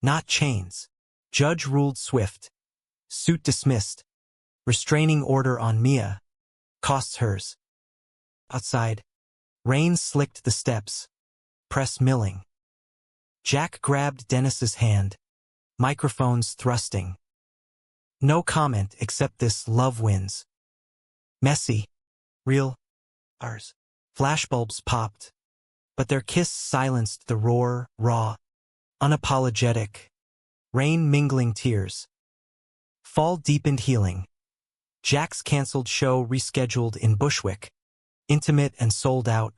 Not chains. Judge ruled swift. Suit dismissed. Restraining order on Mia. Costs hers. Outside. Rain slicked the steps. Press milling. Jack grabbed Dennis's hand. Microphones thrusting. No comment except this love wins. Messy. Real. Ours. Flashbulbs popped. But their kiss silenced the roar, raw. Unapologetic. Rain mingling tears. Fall deepened healing. Jack's canceled show rescheduled in Bushwick. Intimate and sold out.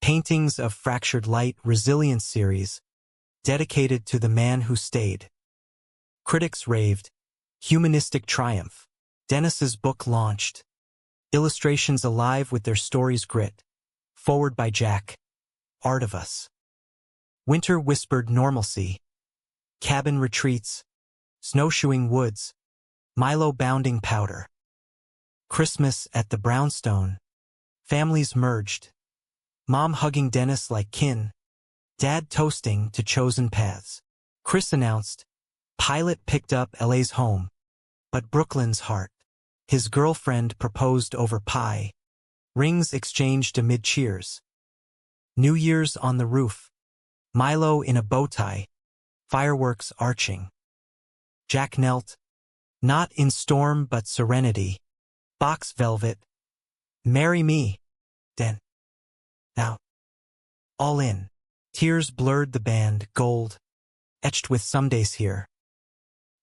Paintings of fractured light resilience series. Dedicated to the man who stayed. Critics raved. Humanistic triumph. Dennis's book launched. Illustrations alive with their story's grit. Forward by Jack. Art of Us. Winter whispered normalcy. Cabin retreats. Snowshoeing woods. Milo bounding powder. Christmas at the brownstone. Families merged. Mom hugging Dennis like kin. Dad toasting to chosen paths. Chris announced. Pilot picked up LA's home. But Brooklyn's heart. His girlfriend proposed over pie. Rings exchanged amid cheers. New Year's on the roof. Milo in a bow tie. Fireworks arching. Jack knelt. Not in storm but serenity. Box velvet. Marry me. Den. Now. All in. Tears blurred the band, gold. Etched with somedays here.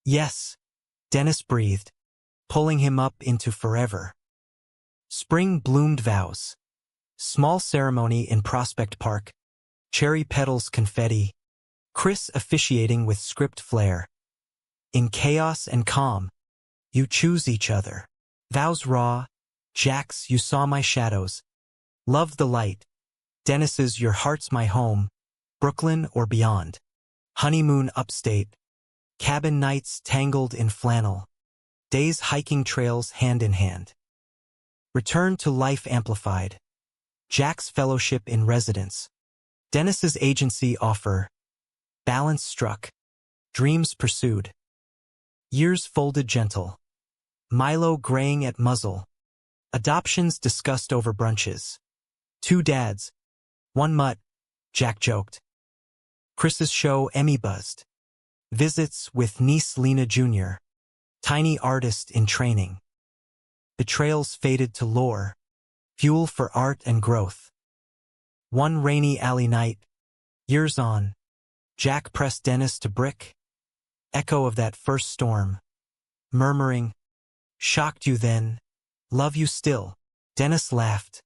Yes. Dennis breathed, pulling him up into forever. Spring bloomed vows. Small ceremony in Prospect Park. Cherry petals confetti. Chris officiating with script flair. In chaos and calm, you choose each other. Vows raw. Jack's, you saw my shadows. Loved the light. Dennis's, your heart's my home. Brooklyn or beyond. Honeymoon upstate. Cabin nights tangled in flannel. Days hiking trails hand in hand. Return to life amplified. Jack's fellowship in residence. Dennis's agency offer. Balance struck. Dreams pursued. Years folded gentle. Milo graying at muzzle. Adoptions discussed over brunches. 2 dads. 1 mutt, Jack joked. Chris's show Emmy buzzed. Visits with niece Lena Jr. Tiny artist in training. Betrayals faded to lore. Fuel for art and growth. One rainy alley night. Years on. Jack pressed Dennis to brick. Echo of that first storm. Murmuring. Shocked you then. Love you still. Dennis laughed.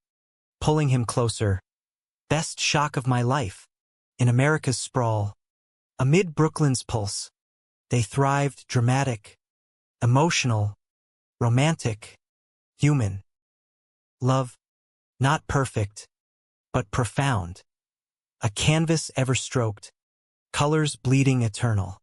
Pulling him closer. Best shock of my life. In America's sprawl. Amid Brooklyn's pulse. They thrived, dramatic. Emotional. Romantic. Human. Love. Not perfect. But profound. A canvas ever stroked. Colors bleeding eternal.